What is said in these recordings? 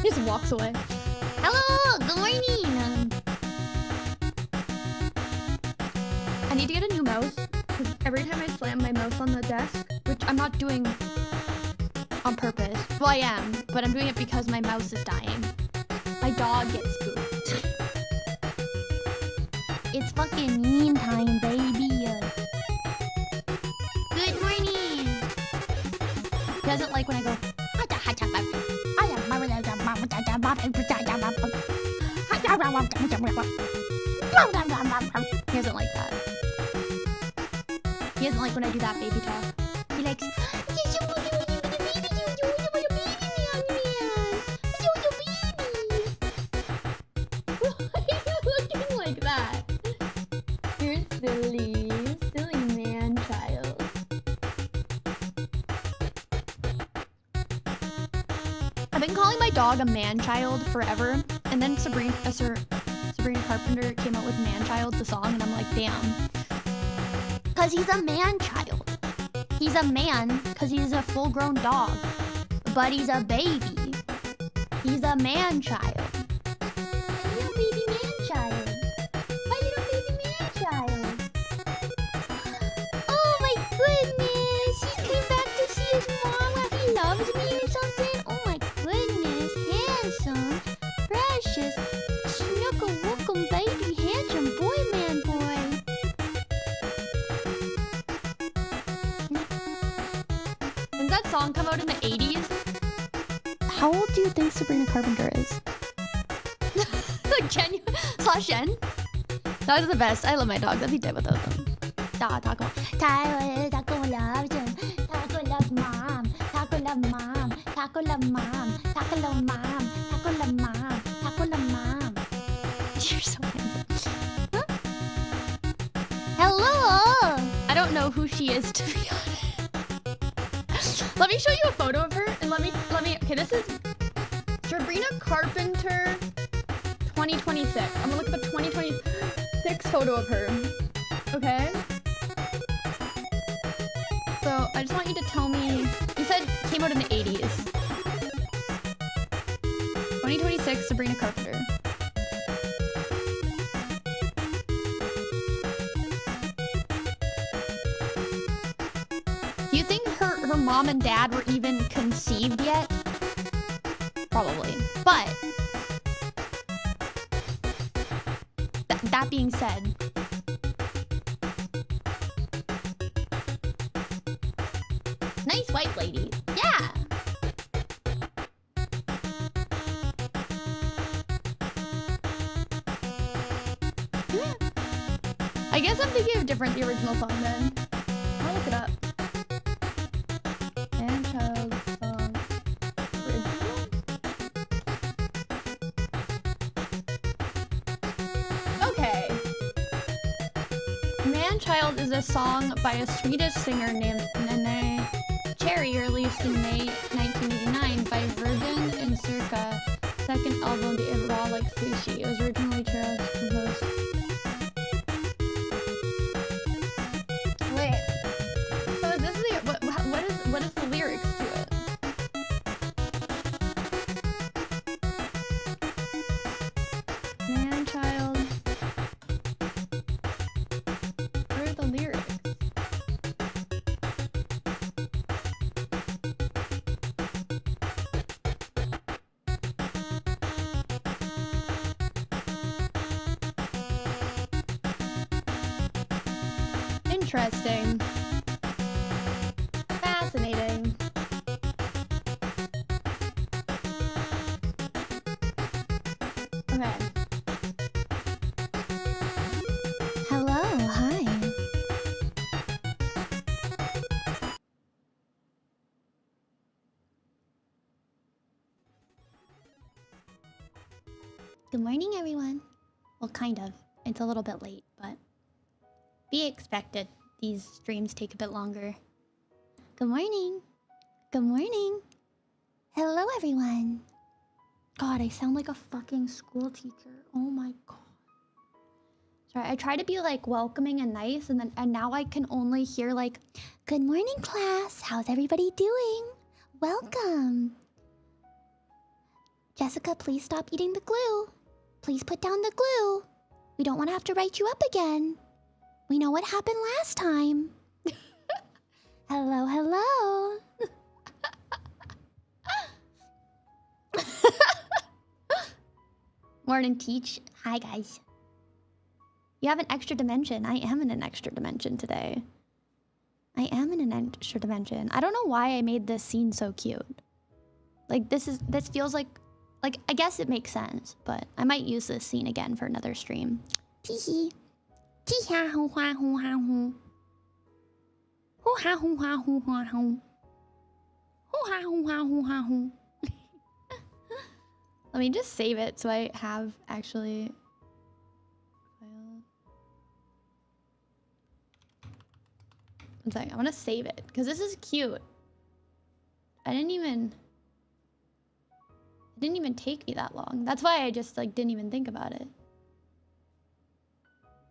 He just walks away. Hello, good morning. I need to get a new mouse because every time I slam my mouse on the desk, which I'm not doing on purpose. Well, I am, but I'm doing it because my mouse is dying. My dog gets spooked. It's fucking mean time, baby. Good morning. He doesn't like when I go. He doesn't like that. He doesn't like when I do that baby talk. He likes. Like that. You're silly. Silly man child. I've been calling my dog a man child forever. And then Sabrina Carpenter came out with Man Child, the song, and I'm like, damn. Cause he's a man child. He's a man cause he's a full-grown dog. But he's a baby. He's a man child. Song come out in the 80s? How old do you think Sabrina Carpenter is? Like Jen slash Jen? Dogs are the best. I love my dogs. I'd be dead without them. Taco love mom. Taco love mom. Taco love mom. Taco love mom. Taco love mom. Taco love mom. You're so handsome. Huh? Hello! I don't know who she is, to be honest. Let me show you a photo of her, and let me, okay, this is Sabrina Carpenter 2026. I'm gonna look at the 2026 photo of her, okay? So, I just want you to tell me, you said it came out in the 80s. 2026, Sabrina Carpenter. Do you think her mom and dad were even conceived yet? Probably. But that being said, nice white lady. Yeah. Yeah. I guess I'm thinking of different the original song then. I'll look it up. Child is a song by a Swedish singer named Nene Cherry, released in May 1989 by Virgin and Circa, second album The Raw Like Sushi. It was originally composed. Wait. So is this the what is the lyrics to it? Man child. Interesting. Fascinating. Okay. Hello, hi. Good morning, everyone. Well, kind of. It's a little bit late, but be expected. These streams take a bit longer. Good morning. Good morning. Hello, everyone. God, I sound like a fucking school teacher. Oh my god. Sorry, I try to be like welcoming and nice, and now I can only hear like, "Good morning, class. How's everybody doing? Welcome." Jessica, please stop eating the glue. Please put down the glue. We don't want to have to write you up again. We know what happened last time. Hello, hello. Morning, Teach. Hi, guys. You have an extra dimension. I am in an extra dimension today. I am in an extra dimension. I don't know why I made this scene so cute. Like, this feels like, I guess it makes sense, but I might use this scene again for another stream. Tee-hee. Tee-ha-hoo-ha-hoo-ha-hoo. Hoo-ha-hoo-ha-hoo-ha-hoo. Hoo-ha-hoo-ha-hoo-ha-hoo. Let me just save it so I have actually... One second, I want to save it because this is cute. It didn't even take me that long. That's why I just like didn't even think about it.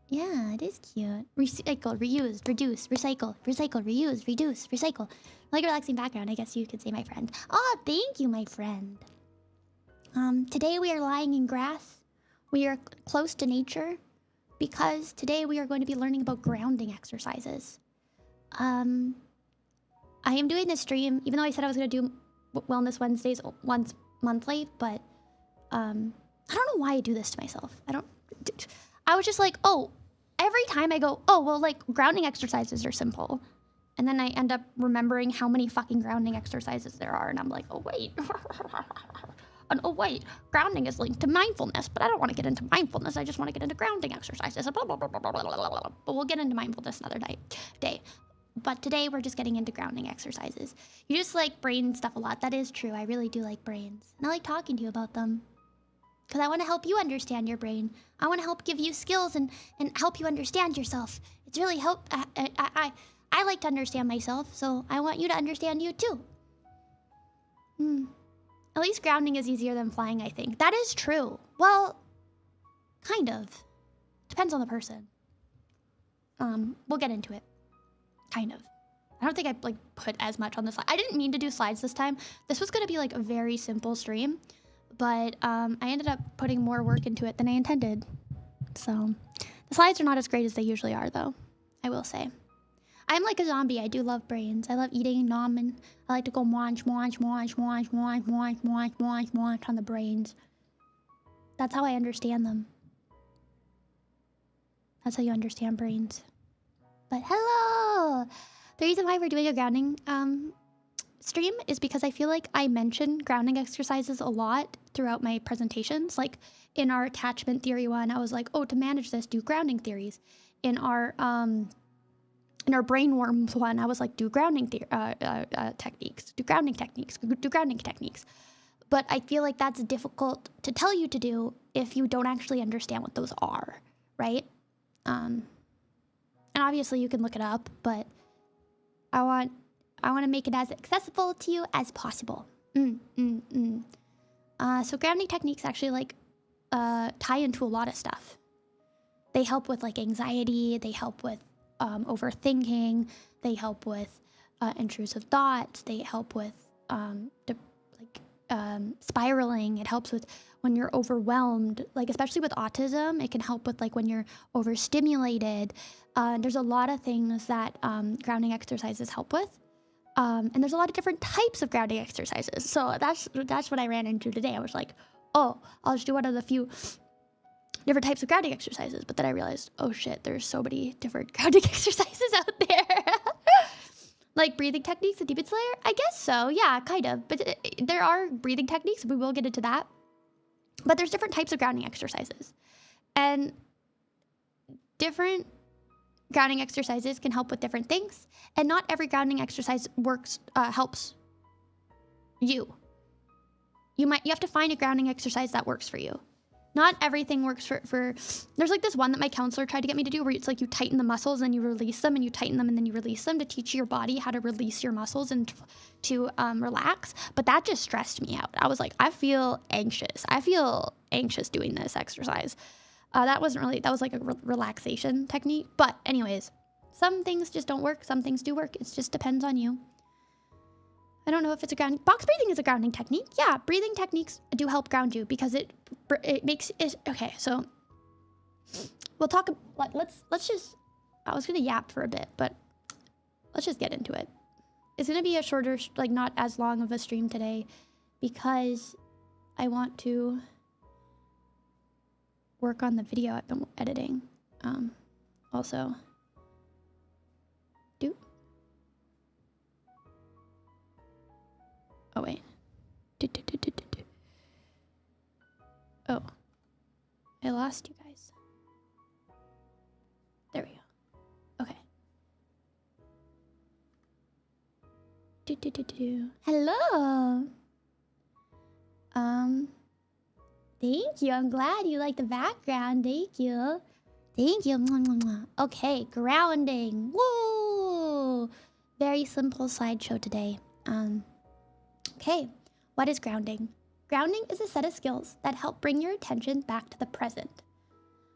Yeah, it is cute. Recycle, reuse, reduce, recycle, recycle, reuse, reduce, recycle. Like a relaxing background, I guess you could say, my friend. Oh, thank you, my friend. Today we are lying in grass. We are close to nature because today we are going to be learning about grounding exercises. I am doing this stream, even though I said I was going to do Wellness Wednesdays once monthly, but I don't know why I do this to myself. I was just like, oh, every time I go, oh, well, like, grounding exercises are simple. And then I end up remembering how many fucking grounding exercises there are, and I'm like, oh, wait. And, oh, wait, grounding is linked to mindfulness, but I don't want to get into mindfulness. I just want to get into grounding exercises. Blah, blah, blah, blah, blah, blah, blah, blah. But we'll get into mindfulness another day. But today we're just getting into grounding exercises. You just like brain stuff a lot. That is true. I really do like brains. And I like talking to you about them. Because I want to help you understand your brain. I want to help give you skills and help you understand yourself. It's really I like to understand myself, so I want you to understand you too. At least grounding is easier than flying, I think. That is true. Well, kind of. Depends on the person. We'll get into it. Kind of. I don't think I like put as much on the slide. I didn't mean to do slides this time. This was going to be like a very simple stream, but I ended up putting more work into it than I intended. So the slides are not as great as they usually are, though. I will say. I'm like a zombie. I do love brains. I love eating nom, and I like to go munch, munch, munch, munch, munch, munch, munch, munch, munch on the brains. That's how I understand them. That's how you understand brains. But hello! The reason why we're doing a grounding stream is because I feel like I mention grounding exercises a lot throughout my presentations. Like in our attachment theory one, I was like, oh, to manage this, do grounding theories. In our brain worms one, I was like, do grounding techniques, do grounding techniques, do grounding techniques. But I feel like that's difficult to tell you to do if you don't actually understand what those are, right? And obviously you can look it up, but I want to make it as accessible to you as possible. So grounding techniques actually like tie into a lot of stuff. They help with like anxiety. They help with overthinking. They help with intrusive thoughts. They help with spiraling. It helps with when you're overwhelmed, like especially with autism. It can help with like when you're overstimulated. There's a lot of things that grounding exercises help with. And there's a lot of different types of grounding exercises. So that's what I ran into today. I was like, oh, I'll just do one of the few different types of grounding exercises. But then I realized, oh shit, there's so many different grounding exercises out there. Like breathing techniques in Demon Slayer? I guess so, yeah, kind of. But there are breathing techniques, we will get into that. But there's different types of grounding exercises. And different grounding exercises can help with different things. And not every grounding exercise helps you. You have to find a grounding exercise that works for you. Not everything works for... There's like this one that my counselor tried to get me to do where it's like you tighten the muscles and you release them and you tighten them and then you release them to teach your body how to release your muscles and to relax. But that just stressed me out. I was like, I feel anxious. I feel anxious doing this exercise. That was like a relaxation technique. But anyways, some things just don't work. Some things do work. It just depends on you. I don't know if it's a grounding. Box breathing is a grounding technique. Yeah, breathing techniques do help ground you because it makes it. Okay, so we'll talk. Let's just. I was gonna yap for a bit, but let's just get into it. It's gonna be a shorter, like not as long of a stream today, because I want to work on the video I've been editing. Also. Oh, wait. Oh. I lost you guys. There we go. Okay. Hello. Thank you. I'm glad you like the background. Thank you. Thank you. Okay, grounding. Woo! Very simple slideshow today. Okay, what is grounding? Grounding is a set of skills that help bring your attention back to the present.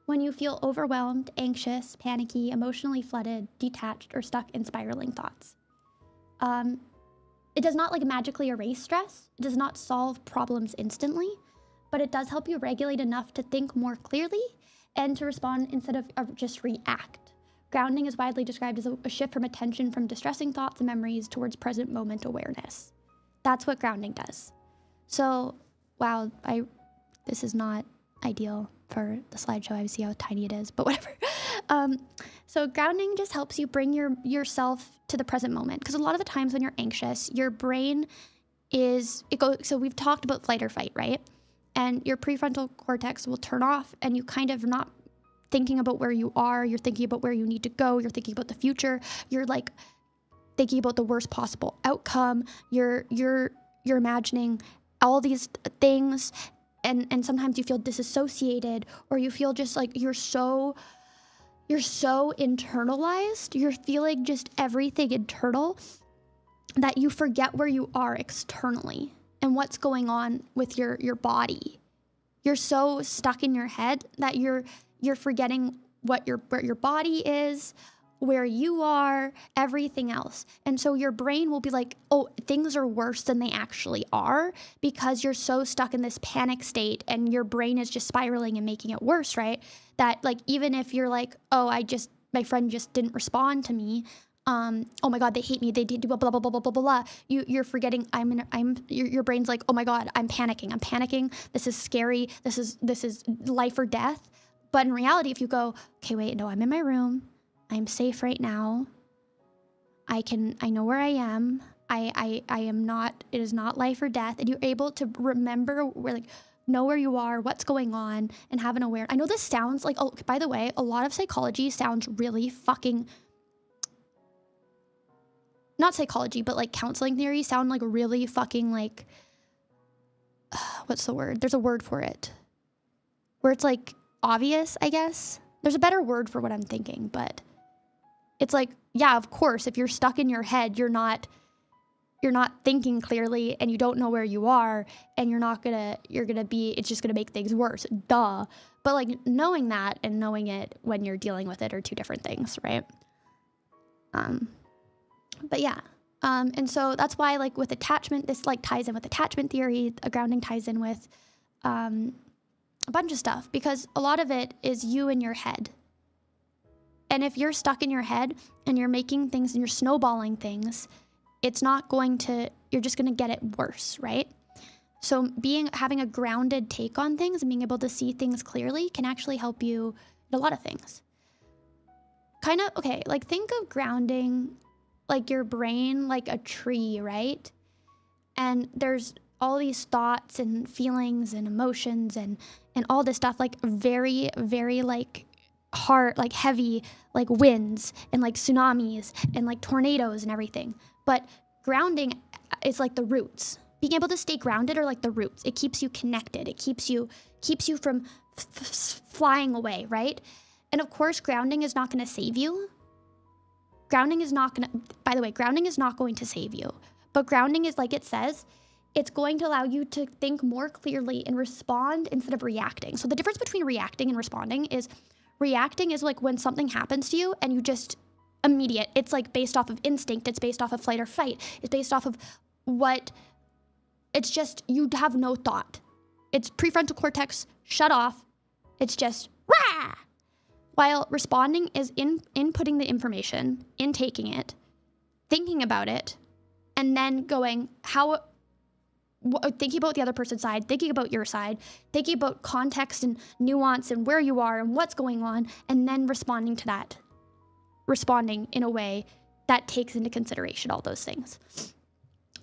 When you feel overwhelmed, anxious, panicky, emotionally flooded, detached, or stuck in spiraling thoughts. It does not like magically erase stress. It does not solve problems instantly, but it does help you regulate enough to think more clearly and to respond instead of just react. Grounding is widely described as a shift from attention from distressing thoughts and memories towards present moment awareness. That's what grounding does. So, wow, this is not ideal for the slideshow. I see how tiny it is, but whatever. So grounding just helps you bring yourself to the present moment. Because a lot of the times when you're anxious, your brain so we've talked about flight or fight, right? And your prefrontal cortex will turn off and you kind of not thinking about where you are. You're thinking about where you need to go. You're thinking about the future. You're like thinking about the worst possible outcome. You're imagining all these things, and sometimes you feel disassociated, or you feel just like you're so internalized. You're feeling just everything internal that you forget where you are externally and what's going on with your body. You're so stuck in your head that you're forgetting where your body is, where you are, everything else. And so your brain will be like, oh, things are worse than they actually are, because you're so stuck in this panic state and your brain is just spiraling and making it worse, right? That like, even if you're like, oh, my friend just didn't respond to me. Oh my God, they hate me. They did blah, blah, blah, blah, blah, blah, blah. You're forgetting your brain's like, oh my God, I'm panicking. This is scary. This is life or death. But in reality, if you go, okay, wait, no, I'm in my room. I'm safe right now. I know where I am. I am not, it is not life or death. And you're able to remember know where you are, what's going on, and have an awareness. I know this sounds like, oh, by the way, a lot of psychology sounds really fucking, not psychology, but like counseling theories sound like really fucking like, what's the word? There's a word for it. Where it's like obvious, I guess. There's a better word for what I'm thinking, but it's like, yeah, of course, if you're stuck in your head, you're not thinking clearly and you don't know where you are, and it's just gonna make things worse. Duh. But like knowing that and knowing it when you're dealing with it are two different things, right? But yeah. And so that's why like with attachment, this like ties in with attachment theory, grounding ties in with a bunch of stuff, because a lot of it is you in your head. And if you're stuck in your head and you're making things and you're snowballing things, you're just going to get it worse, right? So having a grounded take on things and being able to see things clearly can actually help you in a lot of things. Kind of, okay, like think of grounding like your brain like a tree, right? And there's all these thoughts and feelings and emotions and all this stuff, like very, very like hard, like heavy, like winds and like tsunamis and like tornadoes and everything. But grounding is like the roots. Being able to stay grounded are like the roots. It keeps you connected. It keeps you from flying away, right? And of course, grounding is not going to save you. Grounding is not going to save you. But grounding is, like it says, it's going to allow you to think more clearly and respond instead of reacting. So the difference between reacting and responding is like when something happens to you and you just immediate. It's like based off of instinct. It's based off of flight or fight. It's based off of it's just, you have no thought. It's prefrontal cortex shut off. It's just rah! While responding is inputting the information, intaking it, thinking about it, and then going thinking about the other person's side, thinking about your side, thinking about context and nuance and where you are and what's going on, and then responding to that. Responding in a way that takes into consideration all those things.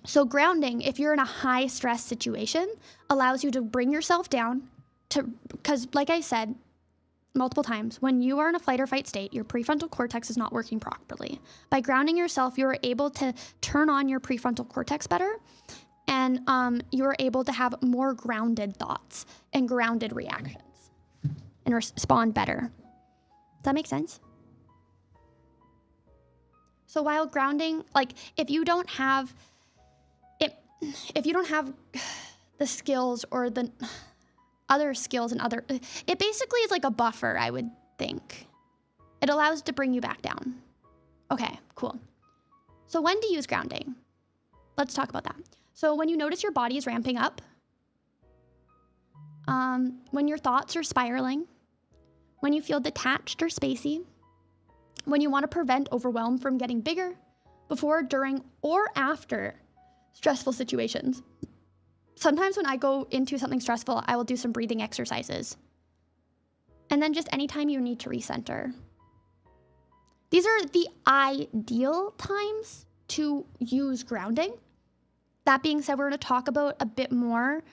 So grounding, if you're in a high stress situation, allows you to bring yourself down because like I said multiple times, when you are in a fight or fight state, your prefrontal cortex is not working properly. By grounding yourself, you're able to turn on your prefrontal cortex better, and you're able to have more grounded thoughts and grounded reactions and respond better. Does that make sense? So while grounding, like if you don't have the skills or the other skills and it basically is like a buffer, I would think. It allows to bring you back down. Okay, cool. So when to use grounding? Let's talk about that. So when you notice your body is ramping up, when your thoughts are spiraling, when you feel detached or spacey, when you want to prevent overwhelm from getting bigger, before, during, or after stressful situations. Sometimes when I go into something stressful, I will do some breathing exercises. And then just anytime you need to recenter. These are the ideal times to use grounding. That being said, we're going to talk about a bit more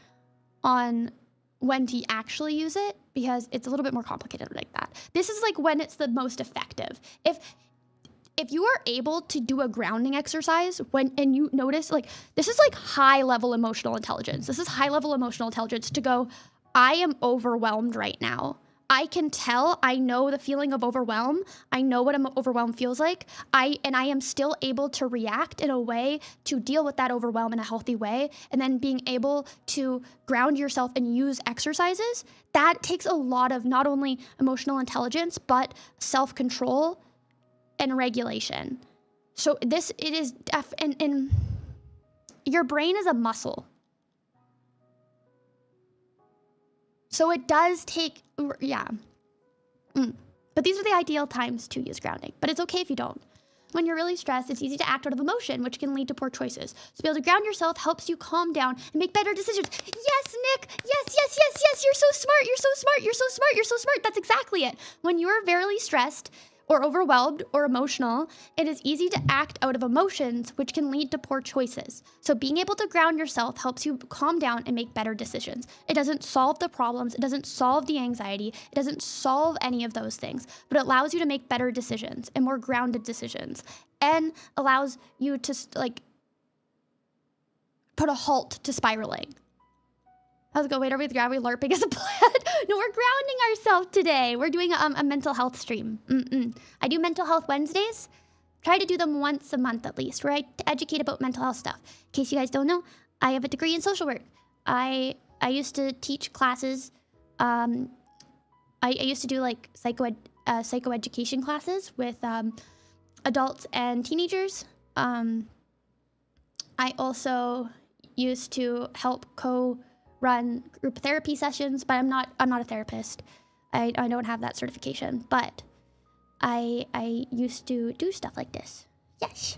on when to actually use it because it's a little bit more complicated like that. This is like when it's the most effective. If you are able to do a grounding exercise and you notice, like, this is like high level emotional intelligence. This is high level emotional intelligence to go, I am overwhelmed right now. I can tell, I know the feeling of overwhelm. I know what overwhelm feels like. I am still able to react in a way to deal with that overwhelm in a healthy way. And then being able to ground yourself and use exercises, that takes a lot of not only emotional intelligence, but self-control and regulation. So and your brain is a muscle. So it does take, yeah. But these are the ideal times to use grounding. But it's okay if you don't. When you're really stressed, it's easy to act out of emotion, which can lead to poor choices. So be able to ground yourself helps you calm down and make better decisions. Yes, Nick. Yes. You're so smart. You're so smart. You're so smart. You're so smart. That's exactly it. When you're very stressed or overwhelmed or emotional, it is easy to act out of emotions, which can lead to poor choices. So being able to ground yourself helps you calm down and make better decisions. It doesn't solve the problems. It doesn't solve the anxiety. It doesn't solve any of those things, but it allows you to make better decisions and more grounded decisions and allows you to put a halt to spiraling. How's it go? Wait, are we gravity LARPing as a plan? No, we're grounding ourselves today. We're doing a mental health stream. I do mental health Wednesdays. Try to do them once a month at least, where I educate about mental health stuff. In case you guys don't know, I have a degree in social work. I used to teach classes. I used to do like psychoeducation classes with adults and teenagers. I also used to help run group therapy sessions, but I'm not a therapist. I don't have that certification, but I used to do stuff like this. Yes.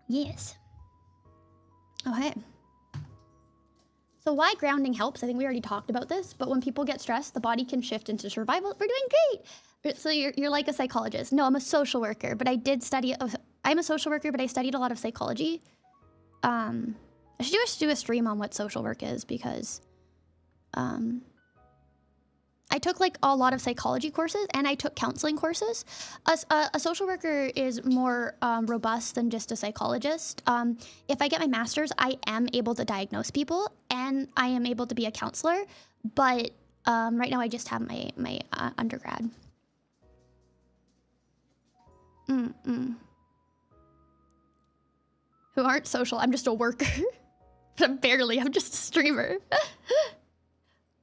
Yes. Okay. So why grounding helps, I think we already talked about this, but when people get stressed, the body can shift into survival. We're doing great. So you're like a psychologist. No, I'm a social worker, but I'm a social worker, but I studied a lot of psychology. I should do a stream on what social work is because I took like a lot of psychology courses and I took counseling courses. A social worker is more robust than just a psychologist. If I get my master's, I am able to diagnose people and I am able to be a counselor, but right now I just have my undergrad. Who aren't social. I'm just a worker. I'm just a streamer.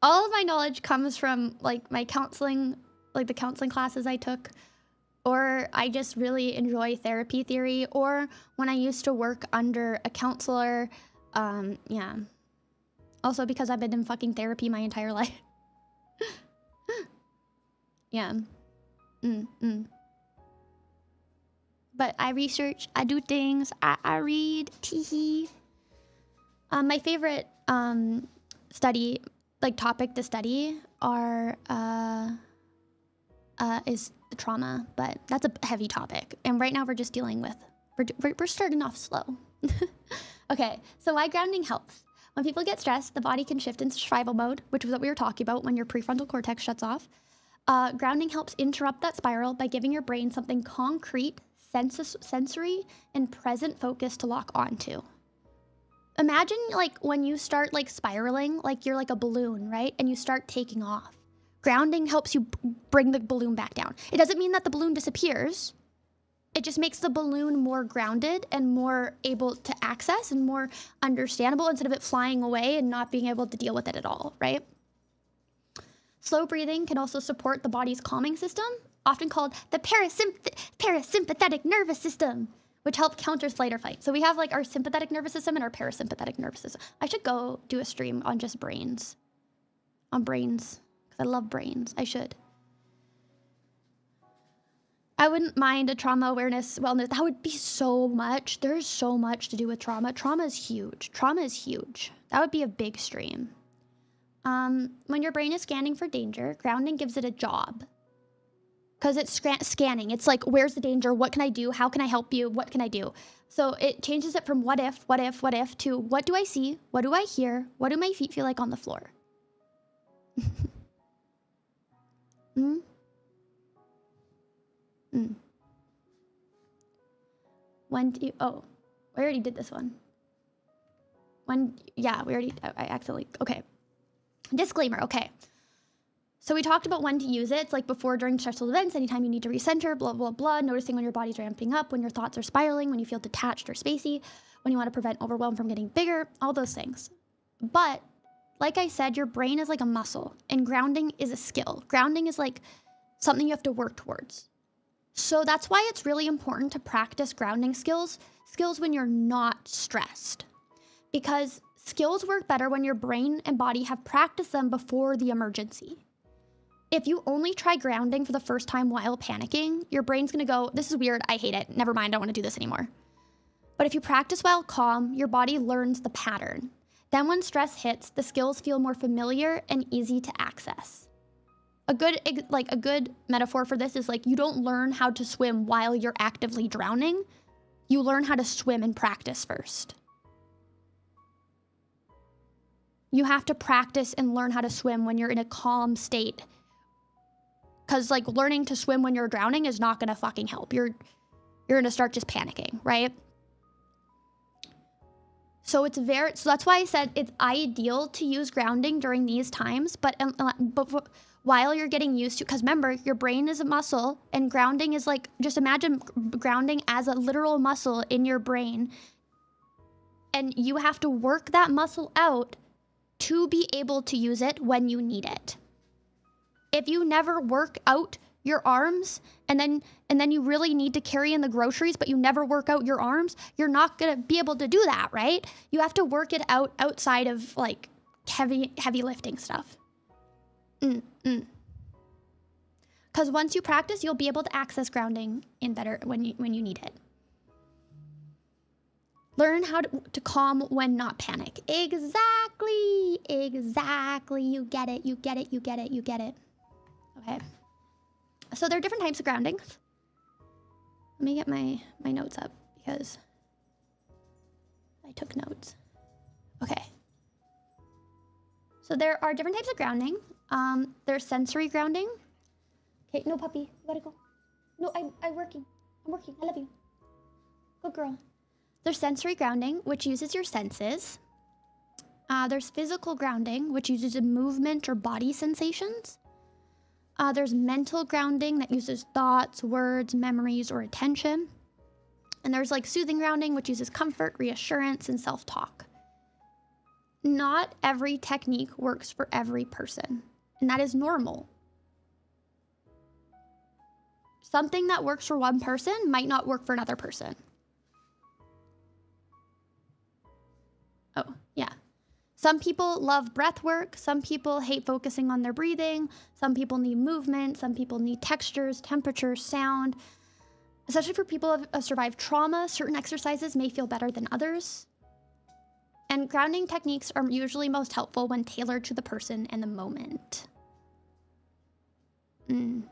All of my knowledge comes from like my counseling like the counseling classes I took, or I just really enjoy therapy theory, or when I used to work under a counselor. Yeah. Also because I've been in fucking therapy my entire life. Yeah. But I research, I do things, I read, teehee. My favorite study, like topic to study is trauma, but that's a heavy topic. And right now we're just dealing with, we're starting off slow. Okay, so why grounding helps. When people get stressed, the body can shift into survival mode, which is what we were talking about when your prefrontal cortex shuts off. Grounding helps interrupt that spiral by giving your brain something concrete, sensory, and present focus to lock onto. Imagine like when you start like spiraling, like you're like a balloon, right? And you start taking off. Grounding helps you bring the balloon back down. It doesn't mean that the balloon disappears. It just makes the balloon more grounded and more able to access and more understandable instead of it flying away and not being able to deal with it at all, right? Slow breathing can also support the body's calming system, often called the parasympathetic nervous system, which help counter flight or fight. So we have like our sympathetic nervous system and our parasympathetic nervous system. I should go do a stream on just brains. On brains, because I love brains. I should. I wouldn't mind a trauma awareness wellness. That would be so much. There's so much to do with trauma. Trauma is huge. Trauma is huge. That would be a big stream. When your brain is scanning for danger, grounding gives it a job. Because it's scanning. It's like, where's the danger? What can I do? How can I help you? What can I do? So it changes it from what if, to what do I see? What do I hear? What do my feet feel like on the floor? When do you, oh, we already did this one. Yeah, we already, I accidentally, okay. Disclaimer, okay. So we talked about when to use it. It's like before, during stressful events, anytime you need to recenter, blah, blah, blah, noticing when your body's ramping up, when your thoughts are spiraling, when you feel detached or spacey, when you want to prevent overwhelm from getting bigger, all those things. But like I said, your brain is like a muscle and grounding is a skill. Grounding is like something you have to work towards. So that's why it's really important to practice grounding skills when you're not stressed. Because skills work better when your brain and body have practiced them before the emergency. If you only try grounding for the first time while panicking, your brain's gonna go, this is weird, I hate it, never mind, I don't wanna do this anymore. But if you practice while calm, your body learns the pattern. Then when stress hits, the skills feel more familiar and easy to access. A good metaphor for this is like, you don't learn how to swim while you're actively drowning. You learn how to swim in practice first. You have to practice and learn how to swim when you're in a calm state. Because like learning to swim when you're drowning is not gonna fucking help. You're gonna start just panicking, right? So that's why I said it's ideal to use grounding during these times, but while you're getting used to, because remember, your brain is a muscle and grounding is like, just imagine grounding as a literal muscle in your brain. And you have to work that muscle out to be able to use it when you need it. If you never work out your arms and then you really need to carry in the groceries, but you never work out your arms, you're not gonna be able to do that, right? You have to work it out outside of like heavy lifting stuff. Because once you practice, you'll be able to access grounding in better when you need it. Learn how to calm when not panic. Exactly. You get it. Okay. So there are different types of grounding. Let me get my notes up because I took notes. Okay. So there are different types of grounding. There's sensory grounding. Okay, no puppy, you gotta go. No, I'm working. I love you. Good girl. There's sensory grounding, which uses your senses. There's physical grounding, which uses a movement or body sensations. There's mental grounding that uses thoughts, words, memories, or attention. And there's like soothing grounding, which uses comfort, reassurance, and self-talk. Not every technique works for every person, and that is normal. something that works for one person might not work for another person. Oh, yeah. Some people love breath work. Some people hate focusing on their breathing. Some people need movement. Some people need textures, temperature, sound. Especially for people who have survived trauma, certain exercises may feel better than others. And grounding techniques are usually most helpful when tailored to the person and the moment. And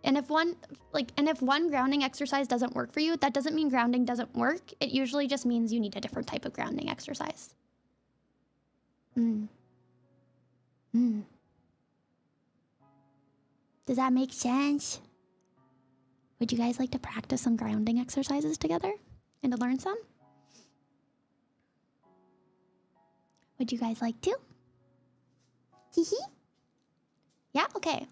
if one grounding exercise doesn't work for you, that doesn't mean grounding doesn't work. It usually just means you need a different type of grounding exercise. Does that make sense? Would you guys like to practice some grounding exercises together and to learn some? Would you guys like to? Hee. Yeah, okay.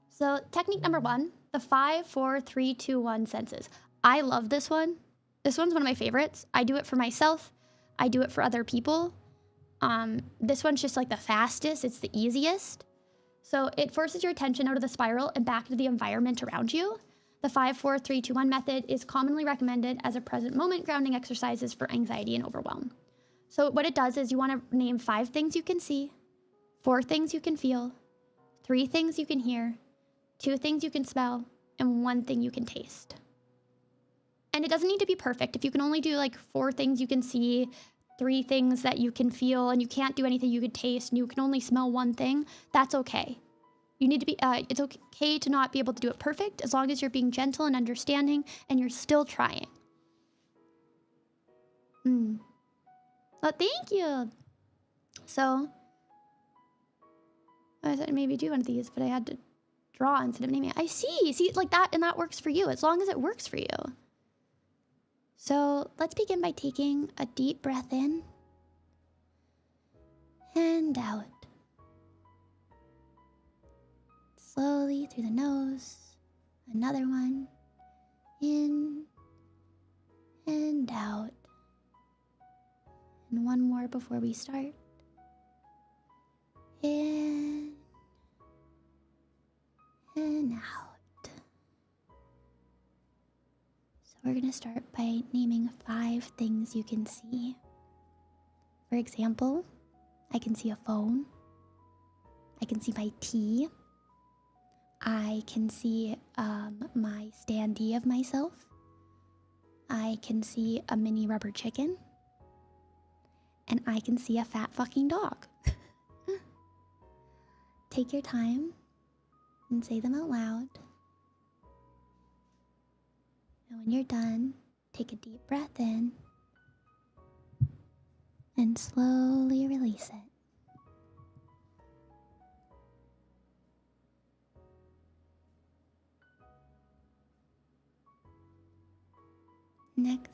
So technique number 1, the 5, 4, 3, 2, 1 senses. I love this one. This one's one of my favorites. I do it for myself. I do it for other people. This one's just like the fastest. It's the easiest. So it forces your attention out of the spiral and back into the environment around you. The 5, 4, 3, 2, 1 method is commonly recommended as a present moment grounding exercises for anxiety and overwhelm. So what it does is you want to name 5 things you can see, 4 things you can feel, 3 things you can hear, 2 things you can smell, and 1 thing you can taste. And it doesn't need to be perfect. If you can only do like 4 things you can see, 3 things that you can feel, and you can't do anything you can taste, and you can only smell 1 thing, that's okay. You need to be, it's okay to not be able to do it perfect as long as you're being gentle and understanding and you're still trying. Oh, thank you. So, I thought maybe do one of these, but I had to draw instead of naming it. I see like that, and that works for you as long as it works for you. So let's begin by taking a deep breath in and out. Slowly through the nose. Another one. In and out. And one more before we start. In and out. So we're going to start by naming 5 things you can see. For example, I can see a phone. I can see my tea. I can see my standee of myself. I can see a mini rubber chicken. And I can see a fat fucking dog. Take your time and say them out loud. And when you're done, take a deep breath in and slowly release it. Next,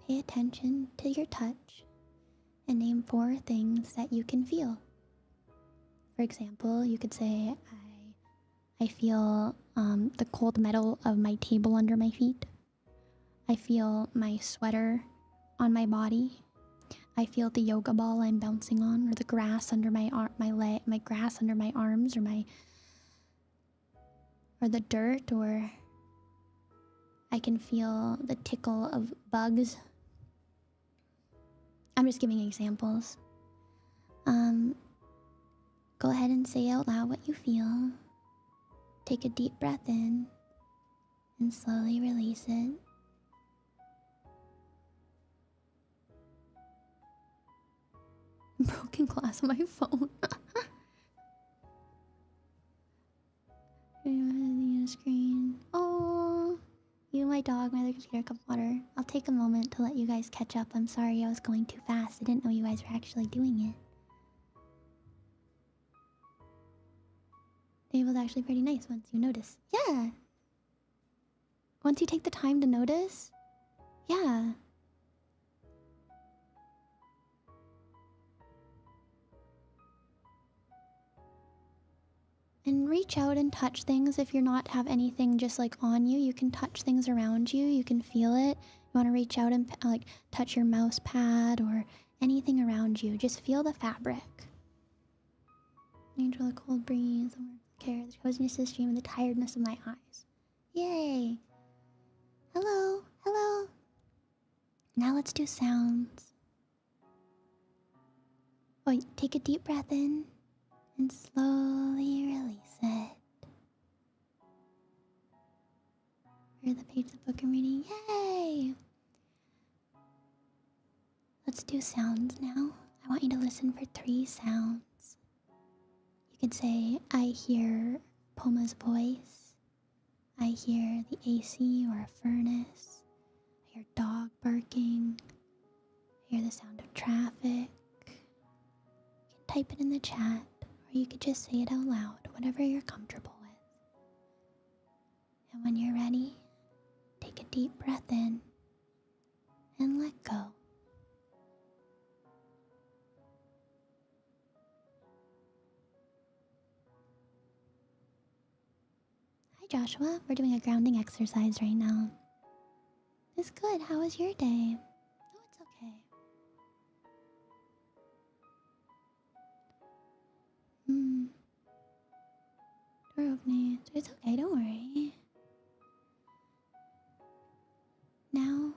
pay attention to your touch and name 4 things that you can feel. For example, you could say, I feel the cold metal of my table under my feet. I feel my sweater on my body. I feel the yoga ball I'm bouncing on, or the grass under my grass under my arms, or the dirt, or I can feel the tickle of bugs. I'm just giving examples. Go ahead and say out loud what you feel. Take a deep breath in and slowly release it. Broken glass on my phone. Screen. Oh, you, my dog, my other computer, cup of water. I'll take a moment to let you guys catch up. I'm sorry I was going too fast. I didn't know you guys were actually doing it. It was actually pretty nice once you notice. Yeah. Once you take the time to notice. Yeah. And reach out and touch things if you're not have anything just like on you. You can touch things around you. You can feel it. You want to reach out and like touch your mouse pad or anything around you. Just feel the fabric. Angel, the cold breeze, the warmth of care, the coziness of the stream, and the tiredness of my eyes. Yay! Hello, hello. Now let's do sounds. Oh, take a deep breath in and slowly release it. Or the page of the book I'm reading. Yay! Let's do sounds now. I want you to listen for 3 sounds. You could say, I hear Poma's voice. I hear the AC or a furnace. I hear dog barking. I hear the sound of traffic. You can type it in the chat, or you could just say it out loud, whatever you're comfortable with. And when you're ready, take a deep breath in and let go. Hi Joshua, we're doing a grounding exercise right now. It's good. How was your day? Oh, it's okay. Door opening. It's okay, don't worry. Now,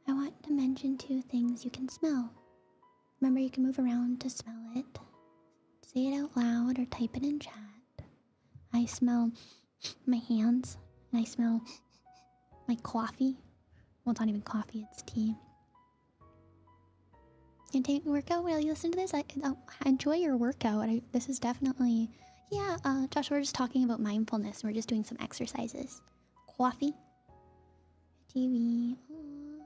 I want to mention 2 things you can smell. Remember, you can move around to smell it. Say it out loud or type it in chat. I smell my hands, and I smell my coffee. Well, it's not even coffee, it's tea. And take a workout while you listen to this. Enjoy your workout. This is definitely... Yeah, Joshua, we're just talking about mindfulness. We're just doing some exercises. Coffee. TV. Aww.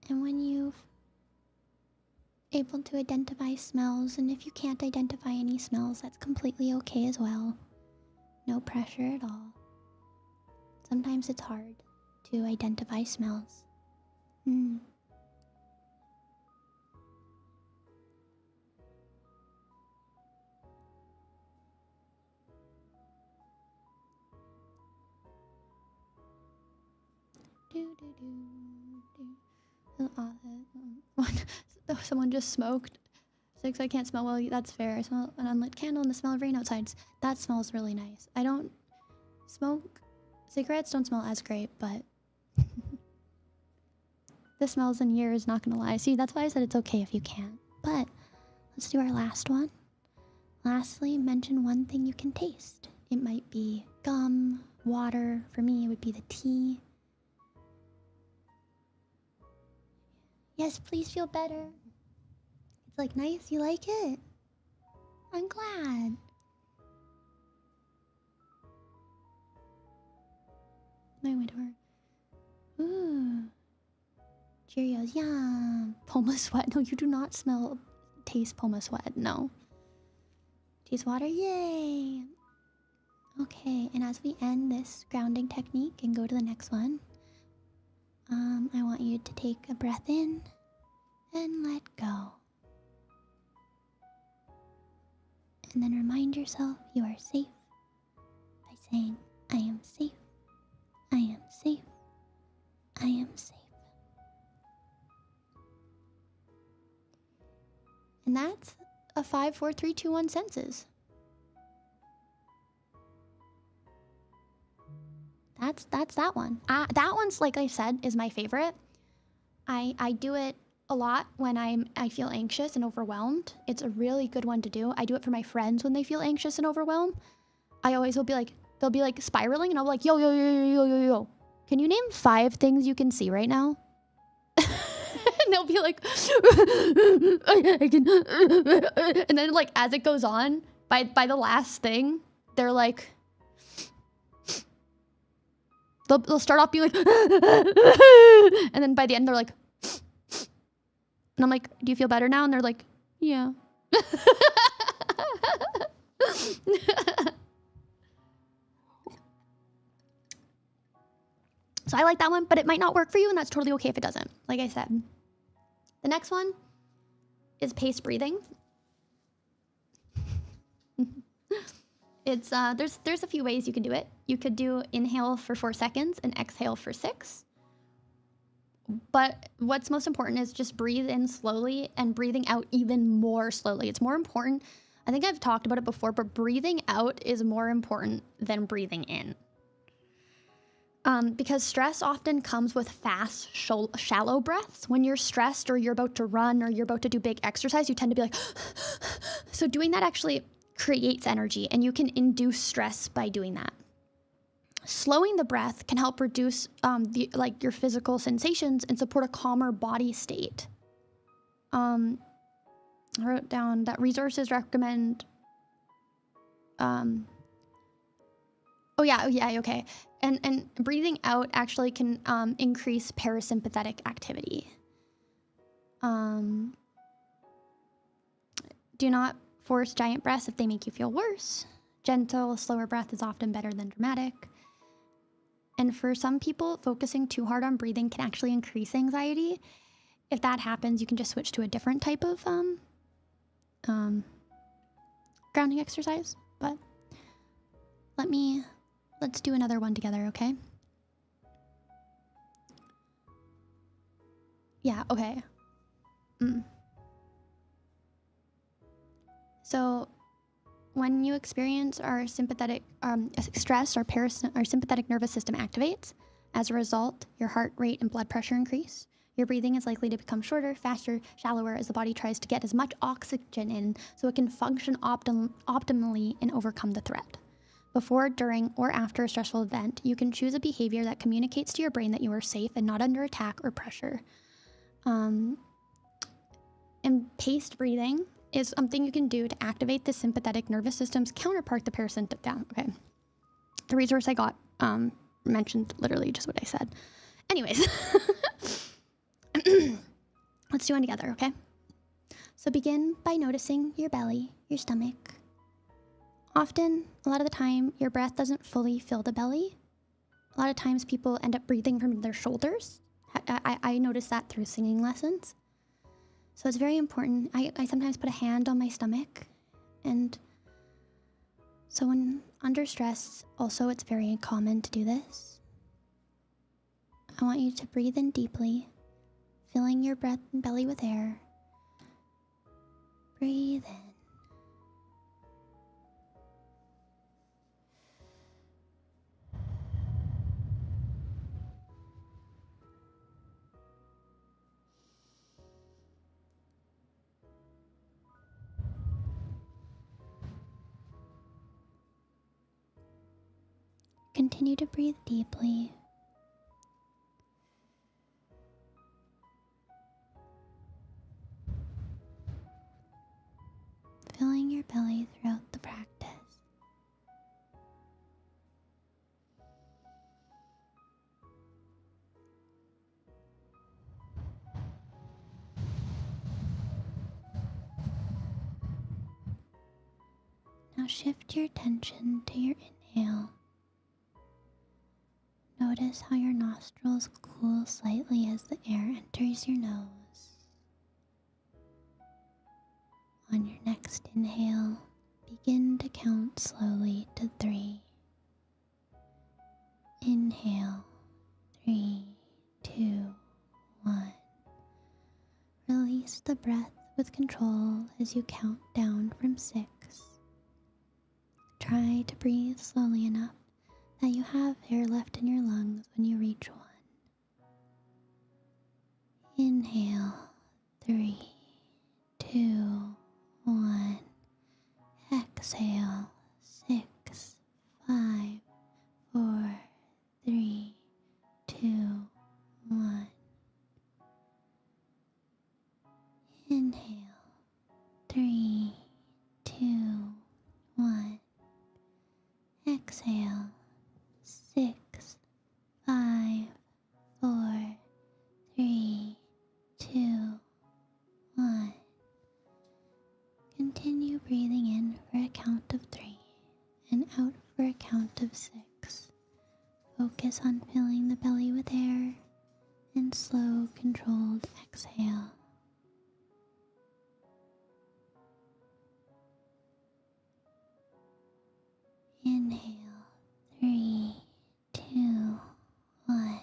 And when you've able to identify smells, and if you can't identify any smells, that's completely okay as well. No pressure at all. Sometimes it's hard to identify smells. Someone just smoked. 6, I can't smell well. That's fair. I smell an unlit candle and the smell of rain outside. That smells really nice. I don't smoke. Cigarettes don't smell as great, but the smells in here is not gonna lie. See, that's why I said it's okay if you can't. But let's do our last one. Lastly, mention 1 thing you can taste. It might be gum, water. For me, it would be the tea. Yes, please feel better. It's like nice, you like it? I'm glad. My way to work. Ooh. Cheerios, yum. Poma sweat. No, you do not taste Poma sweat. No. Taste water, yay. Okay, and as we end this grounding technique and go to the next one, I want you to take a breath in and let go. And then remind yourself you are safe by saying, I am safe, I am safe, I am safe. And that's a 5, 4, 3, 2, 1 senses. That's that one. That one's, like I said, is my favorite. I do it a lot when I feel anxious and overwhelmed. It's a really good one to do. I do it for my friends when they feel anxious and overwhelmed. I always will be like, they'll be like spiraling, and I'll be like, yo, yo, yo, yo, yo, yo, yo. Can you name 5 things you can see right now? And they'll be like, I can. And then, like, as it goes on, by the last thing, they're like, they'll start off being like, and then by the end, they're like, and I'm like, do you feel better now? And they're like, yeah. So I like that one, but it might not work for you, and that's totally okay if it doesn't. Like I said. The next one is paced breathing. It's there's a few ways you can do it. You could do inhale for 4 seconds and exhale for 6. But what's most important is just breathe in slowly and breathing out even more slowly. It's more important. I think I've talked about it before, but breathing out is more important than breathing in. Because stress often comes with fast, shallow breaths. When you're stressed or you're about to run or you're about to do big exercise, you tend to be like, so doing that actually creates energy, and you can induce stress by doing that. Slowing the breath can help reduce your physical sensations and support a calmer body state. I wrote down that resources recommend. Okay. And breathing out actually can increase parasympathetic activity. Do not force giant breaths if they make you feel worse. Gentle, slower breath is often better than dramatic. And for some people, focusing too hard on breathing can actually increase anxiety. If that happens, you can just switch to a different type of grounding exercise. But let's do another one together, okay? Yeah, okay. So when you experience our sympathetic stress, our sympathetic nervous system activates. As a result, your heart rate and blood pressure increase. Your breathing is likely to become shorter, faster, shallower as the body tries to get as much oxygen in so it can function optimally and overcome the threat. Before, during, or after a stressful event, you can choose a behavior that communicates to your brain that you are safe and not under attack or pressure. And paced breathing is something you can do to activate the sympathetic nervous system's counterpart, the parasympathetic. Okay. The resource I got mentioned literally just what I said. Anyways, let's do one together, okay? So begin by noticing your belly, your stomach. Often, a lot of the time, your breath doesn't fully fill the belly. A lot of times people end up breathing from their shoulders. I noticed that through singing lessons. So it's very important. I sometimes put a hand on my stomach. And so when under stress, also it's very common to do this. I want you to breathe in deeply, filling your breath and belly with air. Breathe in. Continue to breathe deeply. Filling your belly throughout the practice. Now shift your attention to your inhale. Notice how your nostrils cool slightly as the air enters your nose. On your next inhale, begin to count slowly to 3. Inhale, 3, 2, 1. Release the breath with control as you count down from 6. Try to breathe slowly enough that you have air left in your lungs when you reach 1. Inhale, 3, 2, 1. Exhale, 6, 5, 4, 3, 2, 1. Inhale, 3, 2, 1. Exhale, 6, 5, 4, 3, 2, 1. Continue breathing in for a count of 3 and out for a count of 6. Focus on filling the belly with air and slow, controlled exhale. Inhale, 3, 2, 1.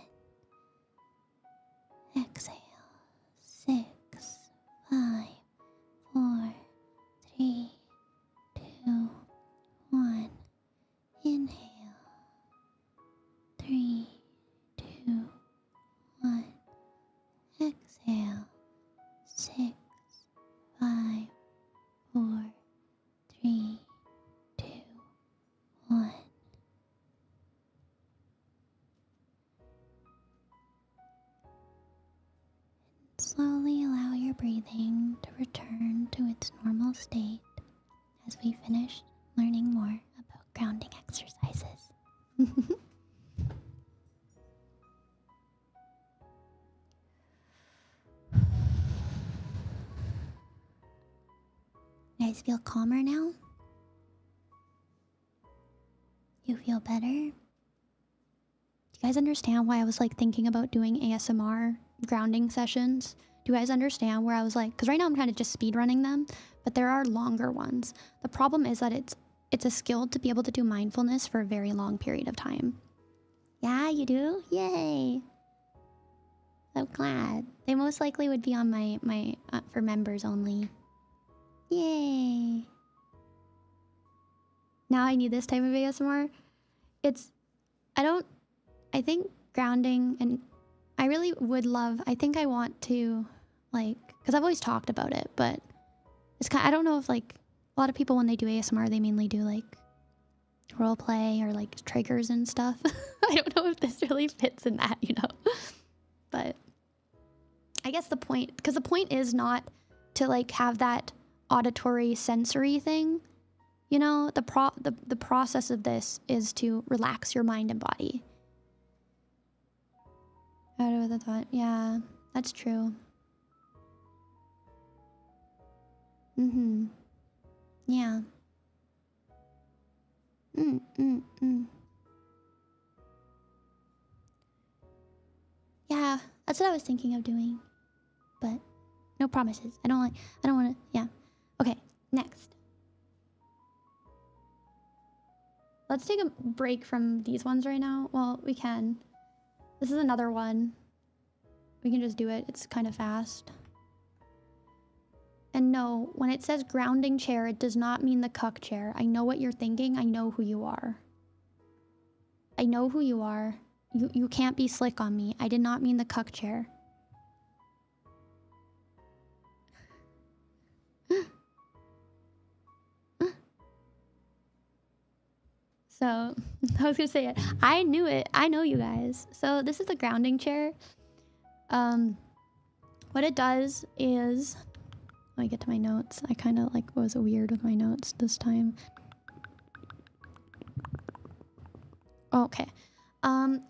breathing to return to its normal state as we finish learning more about grounding exercises. You guys feel calmer now? You feel better? You guys understand why I was like thinking about doing ASMR grounding sessions? Do you guys understand where I was like, because right now I'm kind of just speed running them, but there are longer ones. The problem is that it's a skill to be able to do mindfulness for a very long period of time. Yeah, you do? Yay! So glad. They most likely would be on my for members only. Yay! Now I need this type of ASMR. I think grounding, and I really would love, I think I want to, like, because I've always talked about it, but it's kind of, I don't know if, like, a lot of people when they do ASMR, they mainly do, like, role play or, like, triggers and stuff. I don't know if this really fits in that, you know? But I guess the point, because the point is not to, like, have that auditory sensory thing. You know, the process of this is to relax your mind and body. Out of the thought. Yeah, that's true. Yeah. Yeah, that's what I was thinking of doing. But no promises. I don't want to, yeah. Okay, next. Let's take a break from these ones right now. Well, we can. This is another one. We can just do it. It's kind of fast. And no, when it says grounding chair, it does not mean the cuck chair. I know what you're thinking. I know who you are. I know who you are. You can't be slick on me. I did not mean the cuck chair. So, I was gonna say it. I knew it. I know you guys. So, this is the grounding chair. What it does is... Let me get to my notes. I kind of, like, was weird with my notes this time. Okay.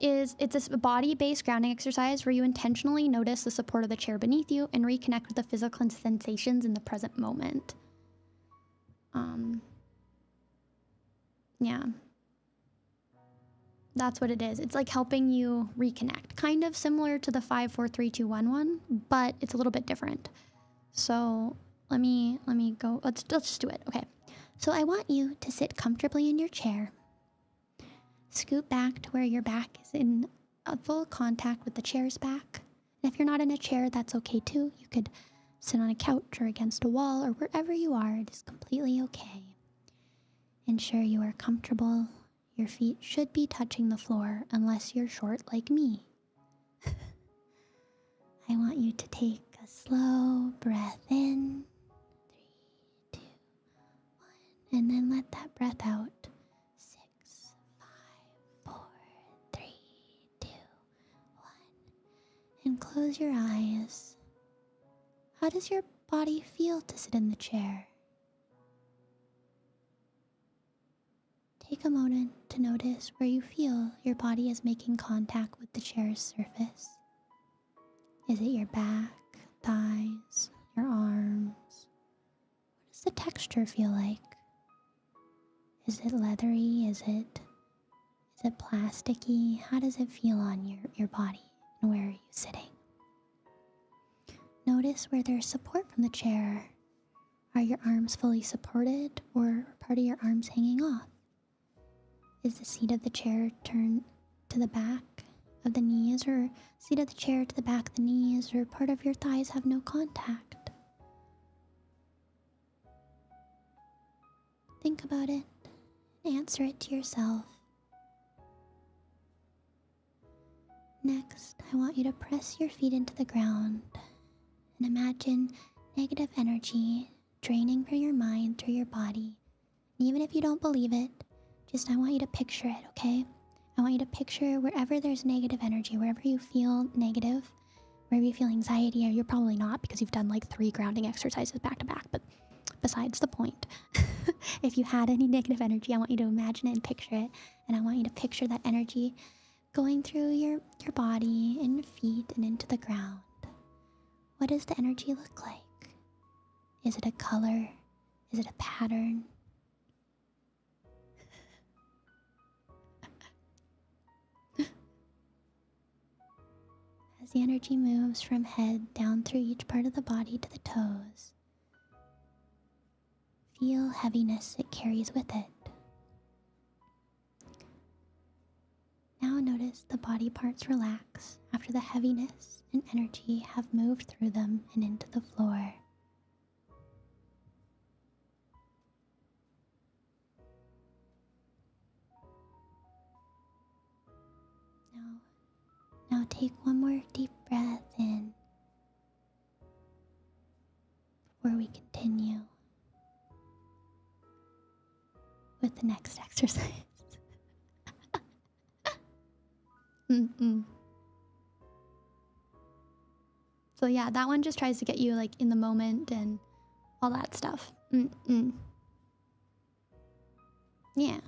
It's a body-based grounding exercise where you intentionally notice the support of the chair beneath you and reconnect with the physical sensations in the present moment. Yeah. That's what it is. It's like helping you reconnect. Kind of similar to the 5, 4, 3, 2, 1 one, but it's a little bit different. So let me go. Let's just do it. Okay. So I want you to sit comfortably in your chair. Scoot back to where your back is in full contact with the chair's back. And if you're not in a chair, that's okay too. You could sit on a couch or against a wall or wherever you are. It is completely okay. Ensure you are comfortable. Your feet should be touching the floor unless you're short like me. I want you to take a slow breath in. 3, 2, 1. And then let that breath out. 6, 5, 4, 3, 2, 1. And close your eyes. How does your body feel to sit in the chair? Take a moment to notice where you feel your body is making contact with the chair's surface. Is it your back, thighs, your arms? What does the texture feel like? Is it leathery? Is it plasticky? How does it feel on your body? And where are you sitting? Notice where there's support from the chair. Are your arms fully supported or part of your arms hanging off? Is the seat of the chair turned to the back of the knees, or seat of the chair to the back of the knees, or part of your thighs have no contact? Think about it and answer it to yourself. Next, I want you to press your feet into the ground and imagine negative energy draining from your mind through your body. And even if you don't believe it, I want you to picture it, okay? I want you to picture wherever there's negative energy, wherever you feel negative, Where you feel anxiety, or you're probably not because you've done like 3 grounding exercises back to back, but besides the point. If you had any negative energy, I want you to imagine it and picture it. And I want you to picture that energy going through your body and your feet and into the ground. What does the energy look like? Is it a color? Is it a pattern? As the energy moves from head down through each part of the body to the toes, feel heaviness it carries with it. Now notice the body parts relax after the heaviness and energy have moved through them and into the floor. Now take one more deep breath in before we continue with the next exercise. So yeah, that one just tries to get you like in the moment and all that stuff. Yeah.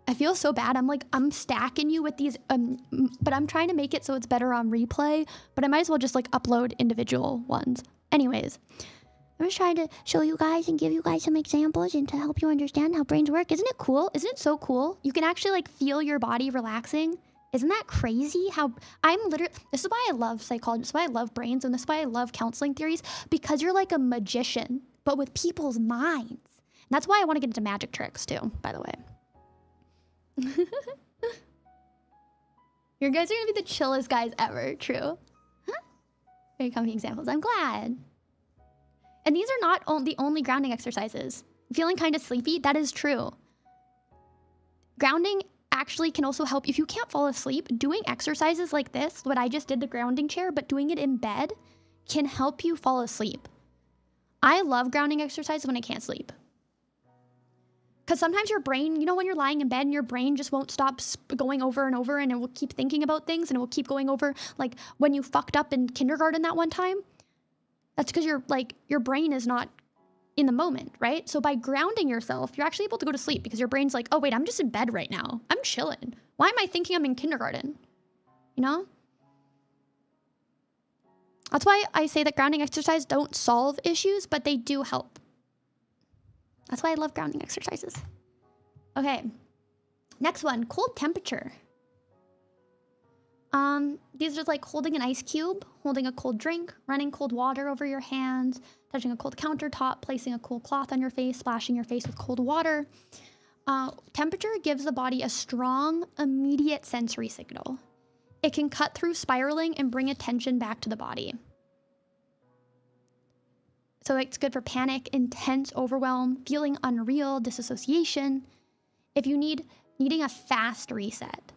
I feel so bad. I'm stacking you with these, but I'm trying to make it so it's better on replay, but I might as well just like upload individual ones. Anyways, I'm just trying to show you guys and give you guys some examples and to help you understand how brains work. Isn't it cool? Isn't it so cool? You can actually like feel your body relaxing. Isn't that crazy? How this is why I love psychology. This is why I love brains, and this is why I love counseling theories, because you're like a magician, but with people's minds. And that's why I want to get into magic tricks too, by the way. Your guys are gonna be the chillest guys ever. True. Very comfy examples. I'm glad. And these are not the only grounding exercises. Feeling kind of sleepy, that is true. Grounding actually can also help if you can't fall asleep. Doing exercises like this, what I just did, the grounding chair, but doing it in bed, can help you fall asleep. I love grounding exercises when I can't sleep. Because sometimes your brain, you know, when you're lying in bed and your brain just won't stop going over and over, and it will keep thinking about things, and it will keep going over, like when you fucked up in kindergarten that one time. That's because your brain is not in the moment, right? So by grounding yourself, you're actually able to go to sleep because your brain's like, oh wait, I'm just in bed right now. I'm chilling. Why am I thinking I'm in kindergarten? You know? That's why I say that grounding exercises don't solve issues, but they do help. That's why I love grounding exercises. Okay, next one, cold temperature. These are like holding an ice cube, holding a cold drink, running cold water over your hands, touching a cold countertop, placing a cool cloth on your face, splashing your face with cold water. Temperature gives the body a strong, immediate sensory signal. It can cut through spiraling and bring attention back to the body. So it's good for panic, intense overwhelm, feeling unreal, disassociation. If you needing a fast reset.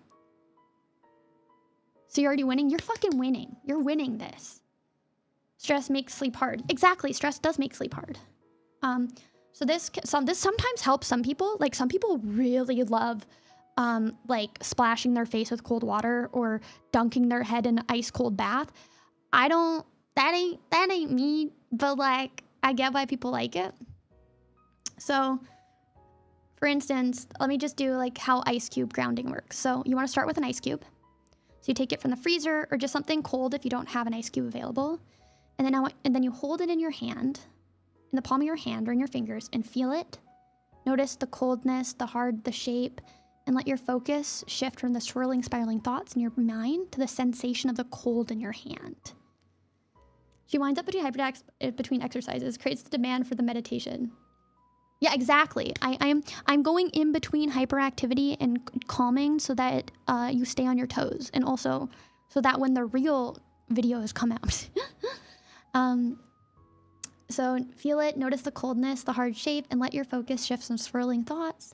So you're already winning? You're fucking winning. You're winning this. Stress makes sleep hard. Exactly, stress does make sleep hard. So this sometimes helps some people. Like some people really love like splashing their face with cold water or dunking their head in an ice cold bath. That ain't me, but like I get why people like it. So for instance, let me just do like how ice cube grounding works. So you want to start with an ice cube. So you take it from the freezer or just something cold if you don't have an ice cube available. And then you hold it in your hand, in the palm of your hand or in your fingers, and feel it. Notice the coldness, the shape, and let your focus shift from the swirling, spiraling thoughts in your mind to the sensation of the cold in your hand. She winds up between exercises, creates the demand for the meditation. Yeah, exactly. I'm going in between hyperactivity and calming so that you stay on your toes, and also so that when the real videos come out. So feel it, notice the coldness, the hard shape, and let your focus shift some swirling thoughts.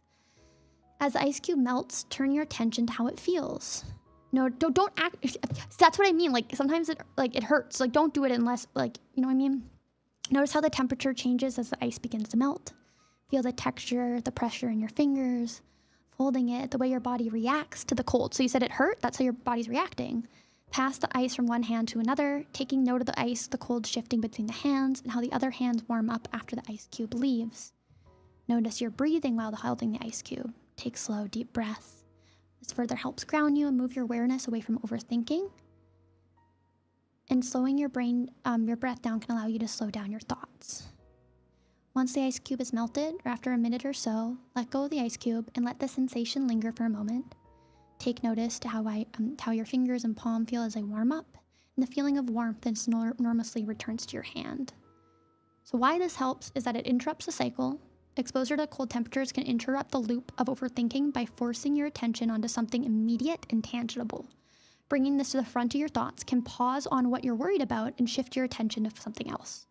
As the ice cube melts, turn your attention to how it feels. No, don't act. That's what I mean. Like sometimes it hurts. Like don't do it unless like, you know what I mean? Notice how the temperature changes as the ice begins to melt. Feel the texture, the pressure in your fingers, holding it, the way your body reacts to the cold. So you said it hurt, that's how your body's reacting. Pass the ice from one hand to another, taking note of the ice, the cold shifting between the hands, and how the other hands warm up after the ice cube leaves. Notice your breathing while holding the ice cube. Take slow, deep breaths. This further helps ground you and move your awareness away from overthinking. And slowing your breath down can allow you to slow down your thoughts. Once the ice cube is melted, or after a minute or so, let go of the ice cube and let the sensation linger for a moment. Take notice to how your fingers and palm feel as they warm up, and the feeling of warmth that enormously returns to your hand. So why this helps is that it interrupts the cycle. Exposure to cold temperatures can interrupt the loop of overthinking by forcing your attention onto something immediate and tangible. Bringing this to the front of your thoughts can pause on what you're worried about and shift your attention to something else.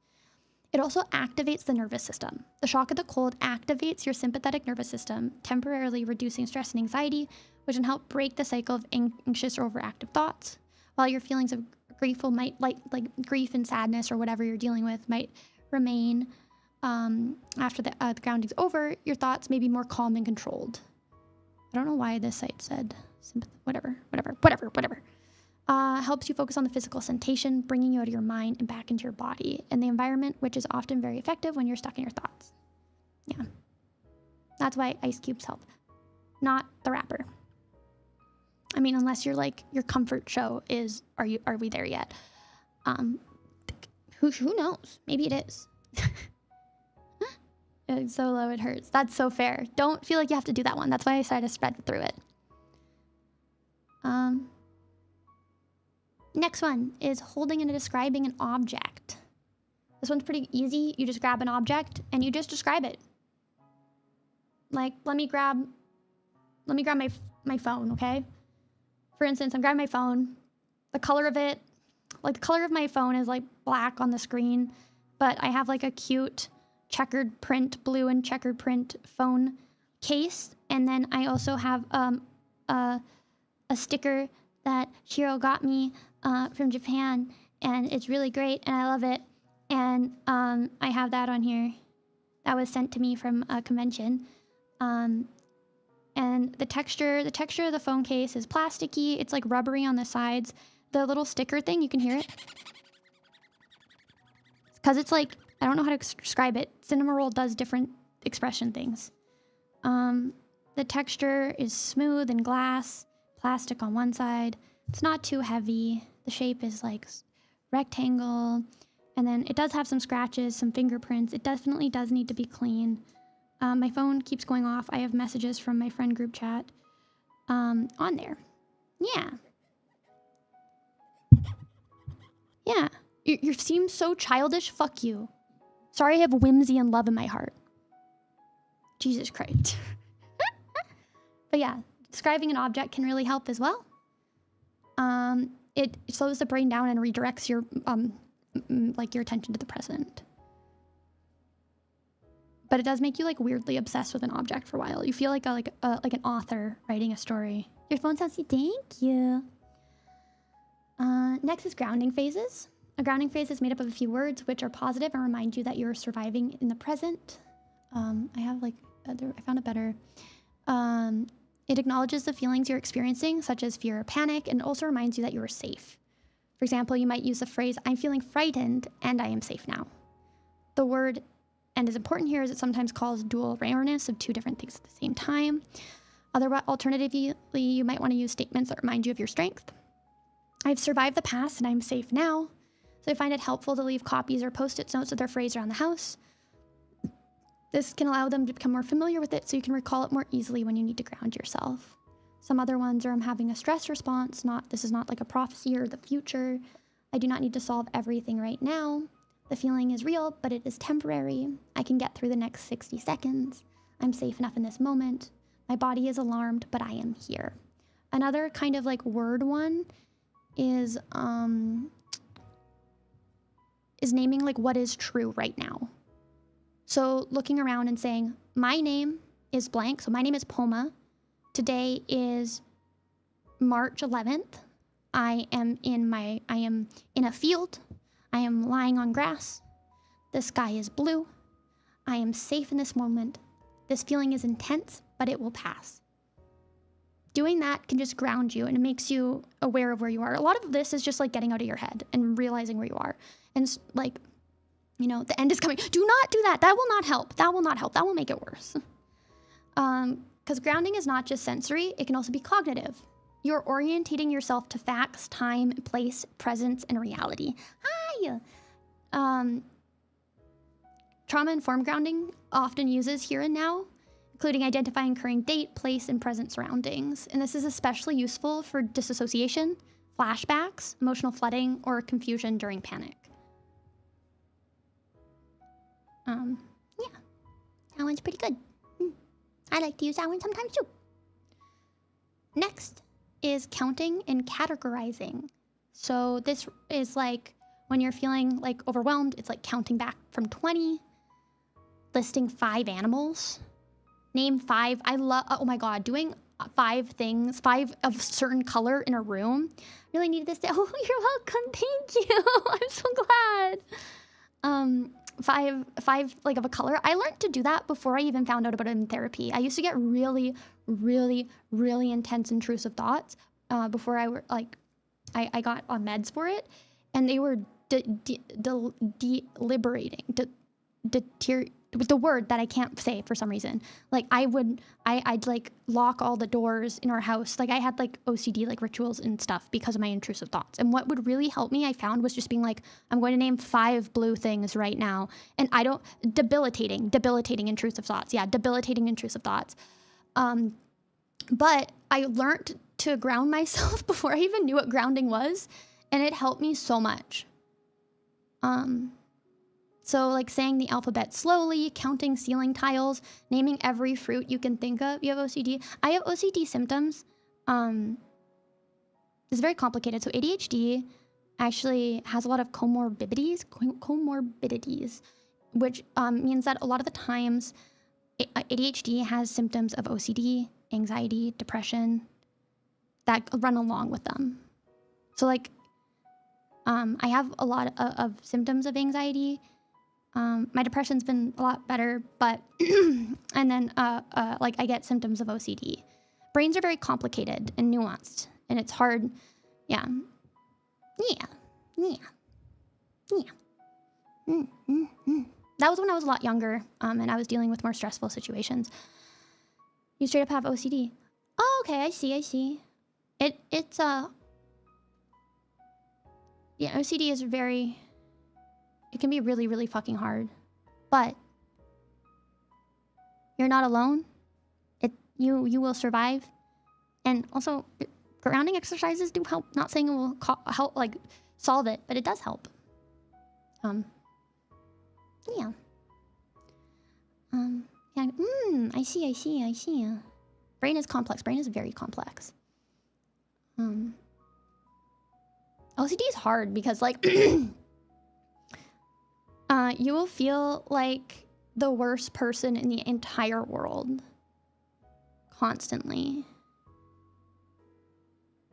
It also activates the nervous system. The shock of the cold activates your sympathetic nervous system, temporarily reducing stress and anxiety, which can help break the cycle of anxious or overactive thoughts. While your feelings of grief might like grief and sadness or whatever you're dealing with might remain after the grounding's over, your thoughts may be more calm and controlled. I don't know why this site said whatever. Helps you focus on the physical sensation, bringing you out of your mind and back into your body and the environment, which is often very effective when you're stuck in your thoughts. Yeah. That's why ice cubes help, not the wrapper. I mean, unless you're like, your comfort show is, are we there yet? Who knows? Maybe it is. It's so low it hurts. That's so fair. Don't feel like you have to do that one. That's why I decided to spread through it. Next one is holding and describing an object. This one's pretty easy. You just grab an object and you just describe it. Like, let me grab my phone, okay? For instance, I'm grabbing my phone. The color of it, like the color of my phone is like black on the screen, but I have like a cute checkered print, blue and checkered print phone case. And then I also have a sticker that Shiro got me from Japan, and it's really great and I love it. And I have that on here. That was sent to me from a convention. And the texture of the phone case is plasticky. It's like rubbery on the sides. The little sticker thing, you can hear it. Because it's like, I don't know how to describe it. Cinema Roll does different expression things. The texture is smooth and glass, plastic on one side. It's not too heavy. The shape is like rectangle. And then it does have some scratches, some fingerprints. It definitely does need to be clean. My phone keeps going off. I have messages from my friend group chat on there. Yeah. Yeah. You seem so childish. Fuck you. Sorry, I have whimsy and love in my heart. Jesus Christ. But yeah, describing an object can really help as well. It slows the brain down and redirects your your attention to the present. But it does make you like weirdly obsessed with an object for a while. You feel like an author writing a story. Your phone sounds. Thank you. Next is grounding phases. A grounding phase is made up of a few words which are positive and remind you that you're surviving in the present. I found it better. It acknowledges the feelings you're experiencing, such as fear or panic, and also reminds you that you are safe. For example, you might use the phrase, I'm feeling frightened and I am safe now. The word and is important here as it sometimes calls dual awareness of two different things at the same time. Alternatively, you might want to use statements that remind you of your strength. I've survived the past and I'm safe now. So I find it helpful to leave copies or post-it notes of their phrase around the house. This can allow them to become more familiar with it so you can recall it more easily when you need to ground yourself. Some other ones are I'm having a stress response. This is not like a prophecy or the future. I do not need to solve everything right now. The feeling is real, but it is temporary. I can get through the next 60 seconds. I'm safe enough in this moment. My body is alarmed, but I am here. Another kind of like word one is naming like what is true right now. So looking around and saying, my name is blank. So my name is Poma. Today is March 11th. I am in a field. I am lying on grass. The sky is blue. I am safe in this moment. This feeling is intense, but it will pass. doing that can just ground you, and it makes you aware of where you are. A lot of this is just like getting out of your head and realizing where you are. And like, you know, the end is coming. Do not do that. That will not help. That will not help. That will make it worse. Because grounding is not just sensory. It can also be cognitive. You're orientating yourself to facts, time, place, presence, and reality. Hi! Trauma-informed grounding often uses here and now, including identifying current date, place, and present surroundings. And this is especially useful for disassociation, flashbacks, emotional flooding, or confusion during panic. Yeah, that one's pretty good. I like to use that one sometimes too. Next is counting and categorizing. So this is like when you're feeling like overwhelmed, it's like counting back from 20, listing 5 animals, name 5. I love, oh my God, doing 5 things, 5 of a certain color in a room. Really needed this day. Oh, you're welcome. Thank you. I'm so glad. 5 like of a color. I learned to do that before I even found out about it in therapy. I used to get really, really, really intense intrusive thoughts before I got on meds for it, and they were deliberating. The word that I can't say for some reason. Like I'd like lock all the doors in our house. Like I had like OCD like rituals and stuff because of my intrusive thoughts. And what would really help me, I found, was just being like, I'm going to name 5 blue things right now. And I don't, debilitating intrusive thoughts. Yeah, debilitating intrusive thoughts. But I learned to ground myself before I even knew what grounding was. And it helped me so much. So like saying the alphabet slowly, counting ceiling tiles, naming every fruit you can think of. You have OCD? I have OCD symptoms. It's very complicated. So ADHD actually has a lot of comorbidities, which means that a lot of the times ADHD has symptoms of OCD, anxiety, depression that run along with them. So like I have a lot of symptoms of anxiety. My depression's been a lot better, but and then like I get symptoms of OCD. Brains are very complicated and nuanced, and it's hard. Yeah. That was when I was a lot younger, and I was dealing with more stressful situations. You straight up have OCD. Oh, okay, I see. It's yeah, OCD is very. It can be really, really fucking hard, but you're not alone. You will survive, and also grounding exercises do help. Not saying it will help like solve it, but it does help. Yeah. Yeah. I see. Brain is complex. Brain is very complex. OCD is hard because like. You will feel like the worst person in the entire world constantly,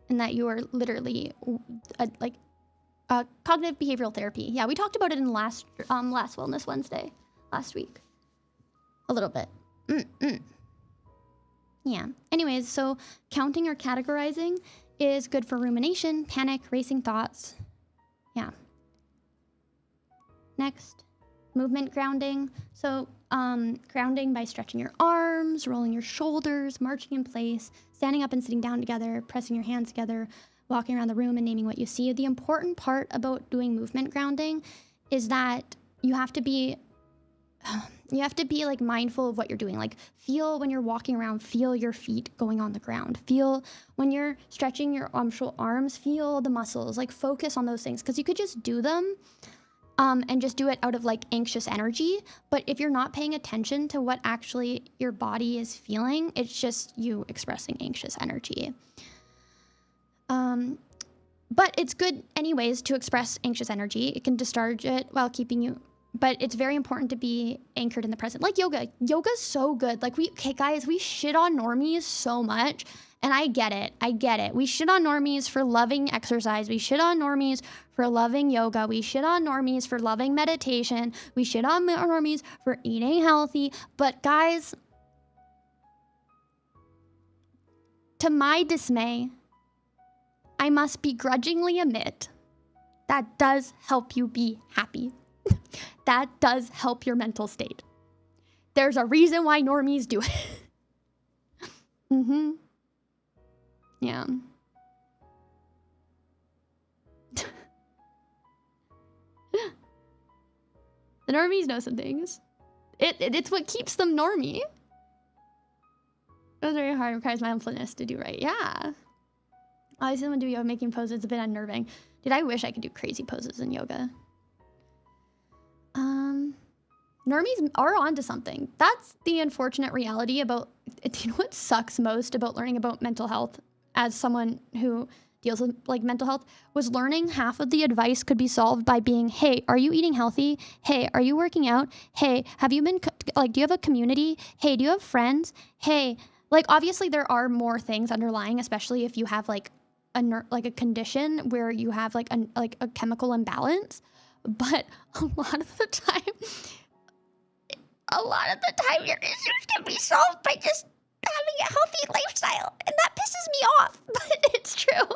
and that you are literally cognitive behavioral therapy. Yeah, we talked about it in last Wellness Wednesday last week a little bit. Yeah. Anyways, so counting or categorizing is good for rumination, panic, racing thoughts. Yeah. Next, movement grounding. So grounding by stretching your arms, rolling your shoulders, marching in place, standing up and sitting down together, pressing your hands together, walking around the room and naming what you see. The important part about doing movement grounding is that you have to be like mindful of what you're doing. Like feel when you're walking around, feel your feet going on the ground. Feel when you're stretching your arms, feel the muscles, like focus on those things. Because you could just do them and just do it out of like anxious energy. But if you're not paying attention to what actually your body is feeling, it's just you expressing anxious energy. But it's good anyways to express anxious energy. It can discharge it while keeping you, but it's very important to be anchored in the present. Like yoga. Yoga's so good. Like guys, we shit on normies so much. And I get it. We shit on normies for loving exercise. We shit on normies for loving yoga. We shit on normies for loving meditation. We shit on normies for eating healthy. But guys, to my dismay, I must begrudgingly admit that does help you be happy. That does help your mental state. There's a reason why normies do it. Yeah. The normies know some things. It's what keeps them normie. It was very hard. It requires mindfulness to do right. Yeah. I see someone do yoga making poses. It's a bit unnerving. Dude, I wish I could do crazy poses in yoga. Normies are onto something. That's the unfortunate reality about... Do you know what sucks most about learning about mental health as someone who deals with like mental health? Was learning half of the advice could be solved by being, hey, are you eating healthy? Hey, are you working out? Hey, have you been like, do you have a community? Hey, do you have friends? Hey, like obviously there are more things underlying, especially if you have like a condition where you have like a chemical imbalance. But a lot of the time your issues can be solved by just having a healthy lifestyle. And that pisses me off, but it's true.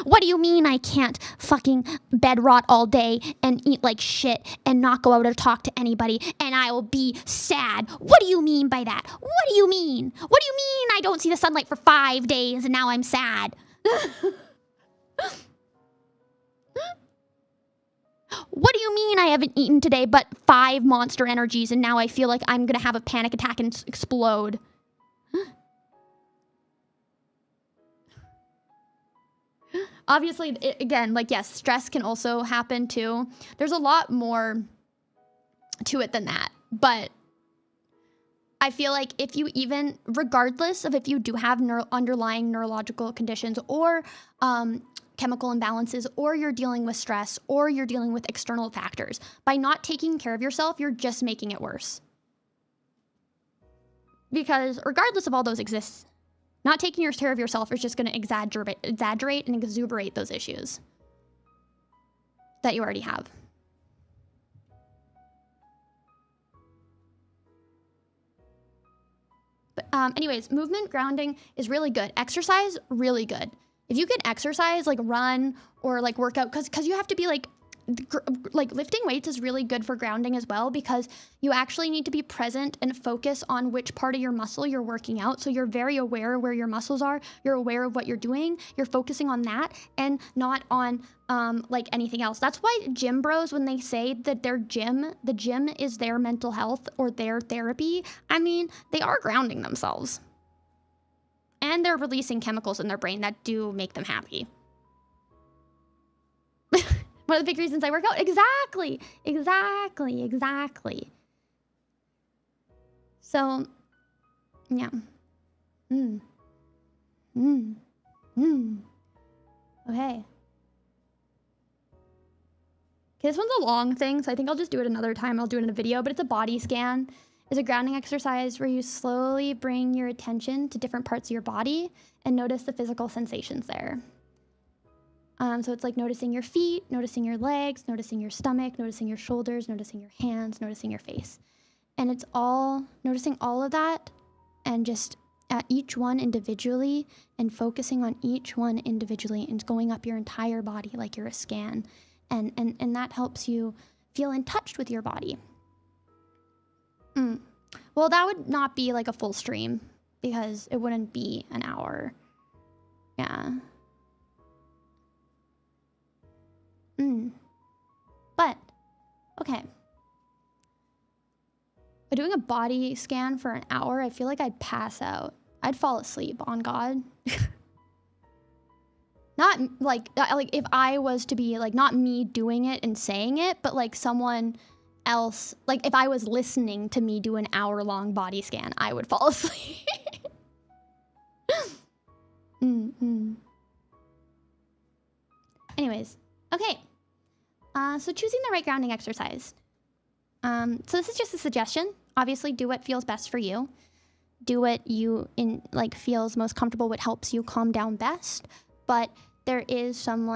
What do you mean I can't fucking bed rot all day and eat like shit and not go out or talk to anybody and I will be sad? What do you mean by that? What do you mean? What do you mean I don't see the sunlight for 5 days and now I'm sad? What do you mean I haven't eaten today but 5 Monster Energies and now I feel like I'm gonna have a panic attack and explode? Obviously, again, like, yes, stress can also happen too. There's a lot more to it than that. But I feel like if you even, regardless of if you do have underlying neurological conditions or chemical imbalances, or you're dealing with stress, or you're dealing with external factors, by not taking care of yourself, you're just making it worse. Because regardless of all those exists, not taking care of yourself is just going to exaggerate and exuberate those issues that you already have. But anyways, movement, grounding is really good. Exercise, really good. If you can exercise, like run or like work out, because you have to be like lifting weights is really good for grounding as well, because you actually need to be present and focus on which part of your muscle you're working out. So you're very aware where your muscles are. You're aware of what you're doing. You're focusing on that and not on like anything else. That's why gym bros, when they say that the gym is their mental health or their therapy, I mean, they are grounding themselves. And they're releasing chemicals in their brain that do make them happy. One of the big reasons I work out. Exactly. So, yeah. Okay. This one's a long thing, so I think I'll just do it another time. I'll do it in a video, but it's a body scan. It's a grounding exercise where you slowly bring your attention to different parts of your body and notice the physical sensations there. So it's like noticing your feet, noticing your legs, noticing your stomach, noticing your shoulders, noticing your hands, noticing your face. And it's all noticing all of that and just at each one individually and focusing on each one individually and going up your entire body like you're a scan. And that helps you feel in touch with your body. Well, that would not be like a full stream because it wouldn't be an hour. Yeah. But, okay. By doing a body scan for an hour, I feel like I'd pass out. I'd fall asleep, on God. Not like if I was to be like, not me doing it and saying it, but like someone else, like if I was listening to me do an hour-long body scan, I would fall asleep. Anyways, okay. So choosing the right grounding exercise. So this is just a suggestion. Obviously, do what feels best for you. Do what you feels most comfortable, what helps you calm down best. But there is some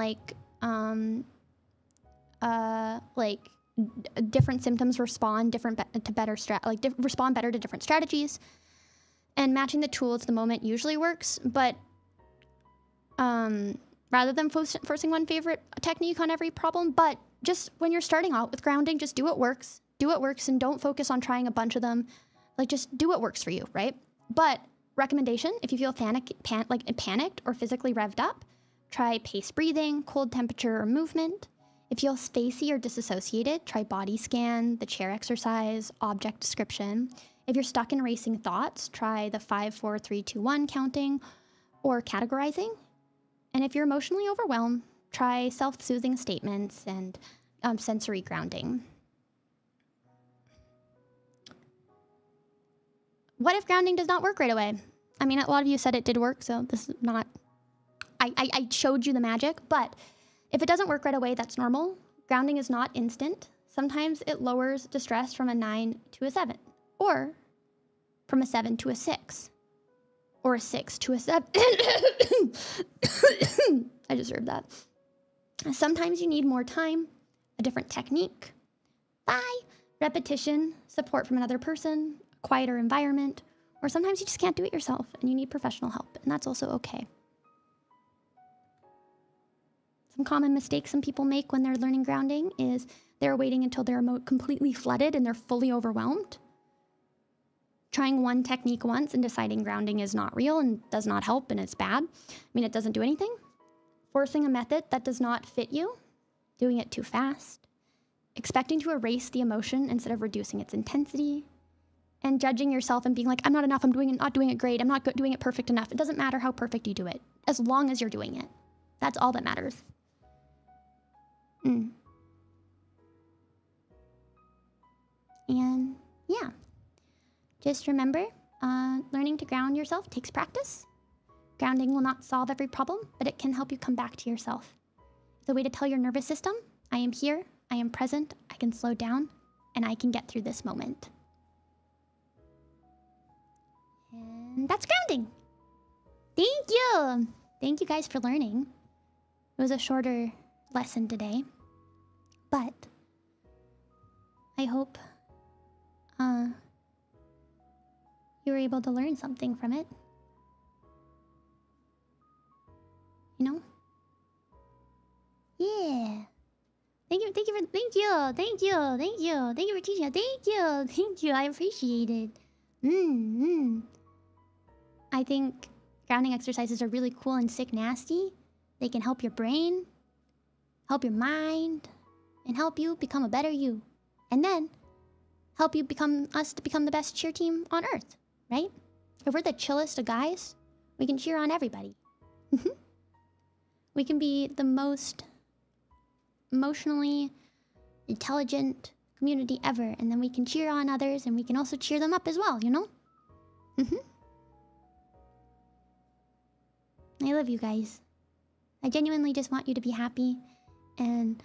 different symptoms respond better to different strategies. And matching the tool to the moment usually works, but rather than forcing one favorite technique on every problem, but just when you're starting out with grounding, just do what works. Do what works and don't focus on trying a bunch of them. Like, just do what works for you, right? But recommendation, if you feel panicked or physically revved up, try paced breathing, cold temperature or movement. If you feel spacey or disassociated, try body scan, the chair exercise, object description. If you're stuck in racing thoughts, try the 5, 4, 3, 2, 1 counting or categorizing. And if you're emotionally overwhelmed, try self-soothing statements and sensory grounding. What if grounding does not work right away? I mean, a lot of you said it did work, so this is not... I showed you the magic, but if it doesn't work right away, that's normal. Grounding is not instant. Sometimes it lowers distress from a 9 to a 7, or from a 7 to a 6, or a 6 to a 7. I deserve that. Sometimes you need more time, a different technique, repetition, support from another person, a quieter environment, or sometimes you just can't do it yourself and you need professional help, and that's also okay. Some common mistakes some people make when they're learning grounding is they're waiting until they're completely flooded and they're fully overwhelmed. Trying one technique once and deciding grounding is not real and does not help and it's bad. I mean, it doesn't do anything. Forcing a method that does not fit you. Doing it too fast. Expecting to erase the emotion instead of reducing its intensity. And judging yourself and being like, I'm not enough, I'm not doing it great, I'm not doing it perfect enough. It doesn't matter how perfect you do it, as long as you're doing it. That's all that matters. And yeah, just remember, learning to ground yourself takes practice. Grounding will not solve every problem, but it can help you come back to yourself. It's a way to tell your nervous system, I am here, I am present, I can slow down, and I can get through this moment. And that's grounding. Thank you. Thank you guys for learning. It was a shorter lesson today, but I hope you were able to learn something from it. You know? Yeah. Thank you for teaching. Thank you. I appreciate it. I think grounding exercises are really cool and sick nasty. They can help your brain, help your mind, and help you become a better you. And then help you become the best cheer team on earth, right? If we're the chillest of guys, we can cheer on everybody. We can be the most emotionally intelligent community ever, and then we can cheer on others, and we can also cheer them up as well, you know? I love you guys. I genuinely just want you to be happy and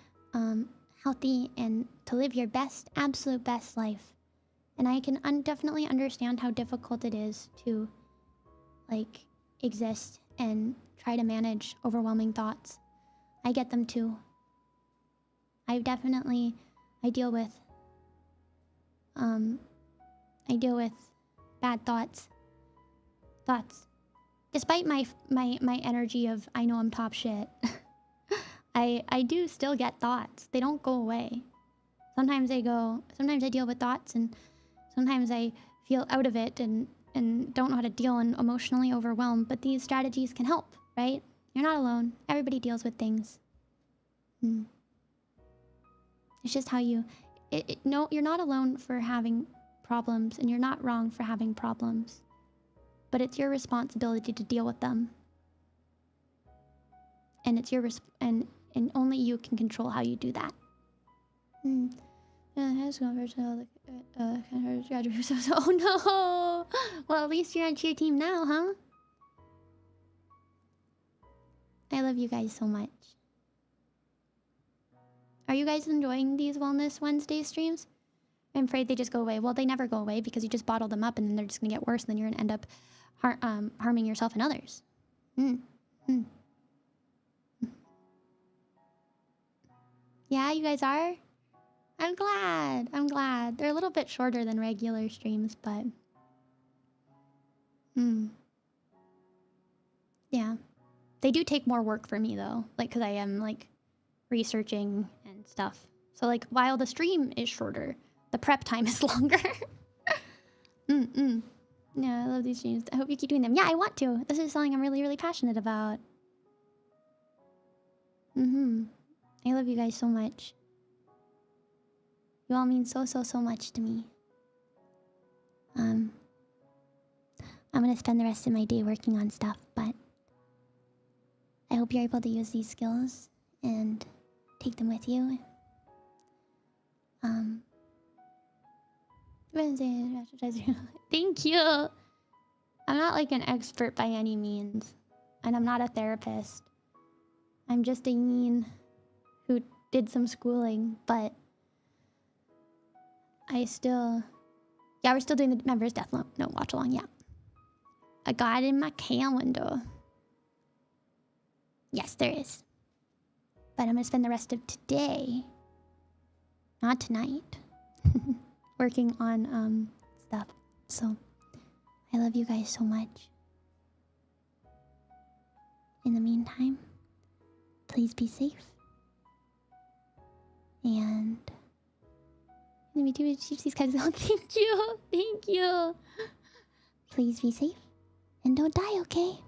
healthy and to live your best, absolute best life. And I can definitely understand how difficult it is to, like, exist and try to manage overwhelming thoughts. I get them too. I deal with bad thoughts. Despite my energy of I know I'm top shit, I do still get thoughts. They don't go away. Sometimes I deal with thoughts, and sometimes I feel out of it and don't know how to deal and emotionally overwhelmed. But these strategies can help, right? You're not alone. Everybody deals with things. It's just how you... No, you're not alone for having problems, and you're not wrong for having problems. But it's your responsibility to deal with them. And it's your... and only you can control how you do that. Oh no! Well, at least you're on cheer team now, huh? I love you guys so much. Are you guys enjoying these Wellness Wednesday streams? I'm afraid they just go away. Well, they never go away because you just bottle them up and then they're just gonna get worse and then you're gonna end up harming yourself and others. Yeah, you guys are? I'm glad. They're a little bit shorter than regular streams, but... Hmm. Yeah. They do take more work for me though. Like, because I am like researching and stuff. So like while the stream is shorter, the prep time is longer. Yeah, I love these streams. I hope you keep doing them. Yeah, I want to. This is something I'm really, really passionate about. I love you guys so much. You all mean so, so, so much to me. I'm gonna spend the rest of my day working on stuff, but I hope you're able to use these skills and take them with you. Thank you. I'm not like an expert by any means, and I'm not a therapist. I'm just a yin who did some schooling, but I still... Yeah, we're still doing the members death note watch along, yeah. I got it in my calendar. Yes, there is. But I'm gonna spend the rest of today, not tonight, working on stuff. So I love you guys so much. In the meantime, please be safe. And let me do these guys out. Thank you. Thank you. Please be safe and don't die, okay?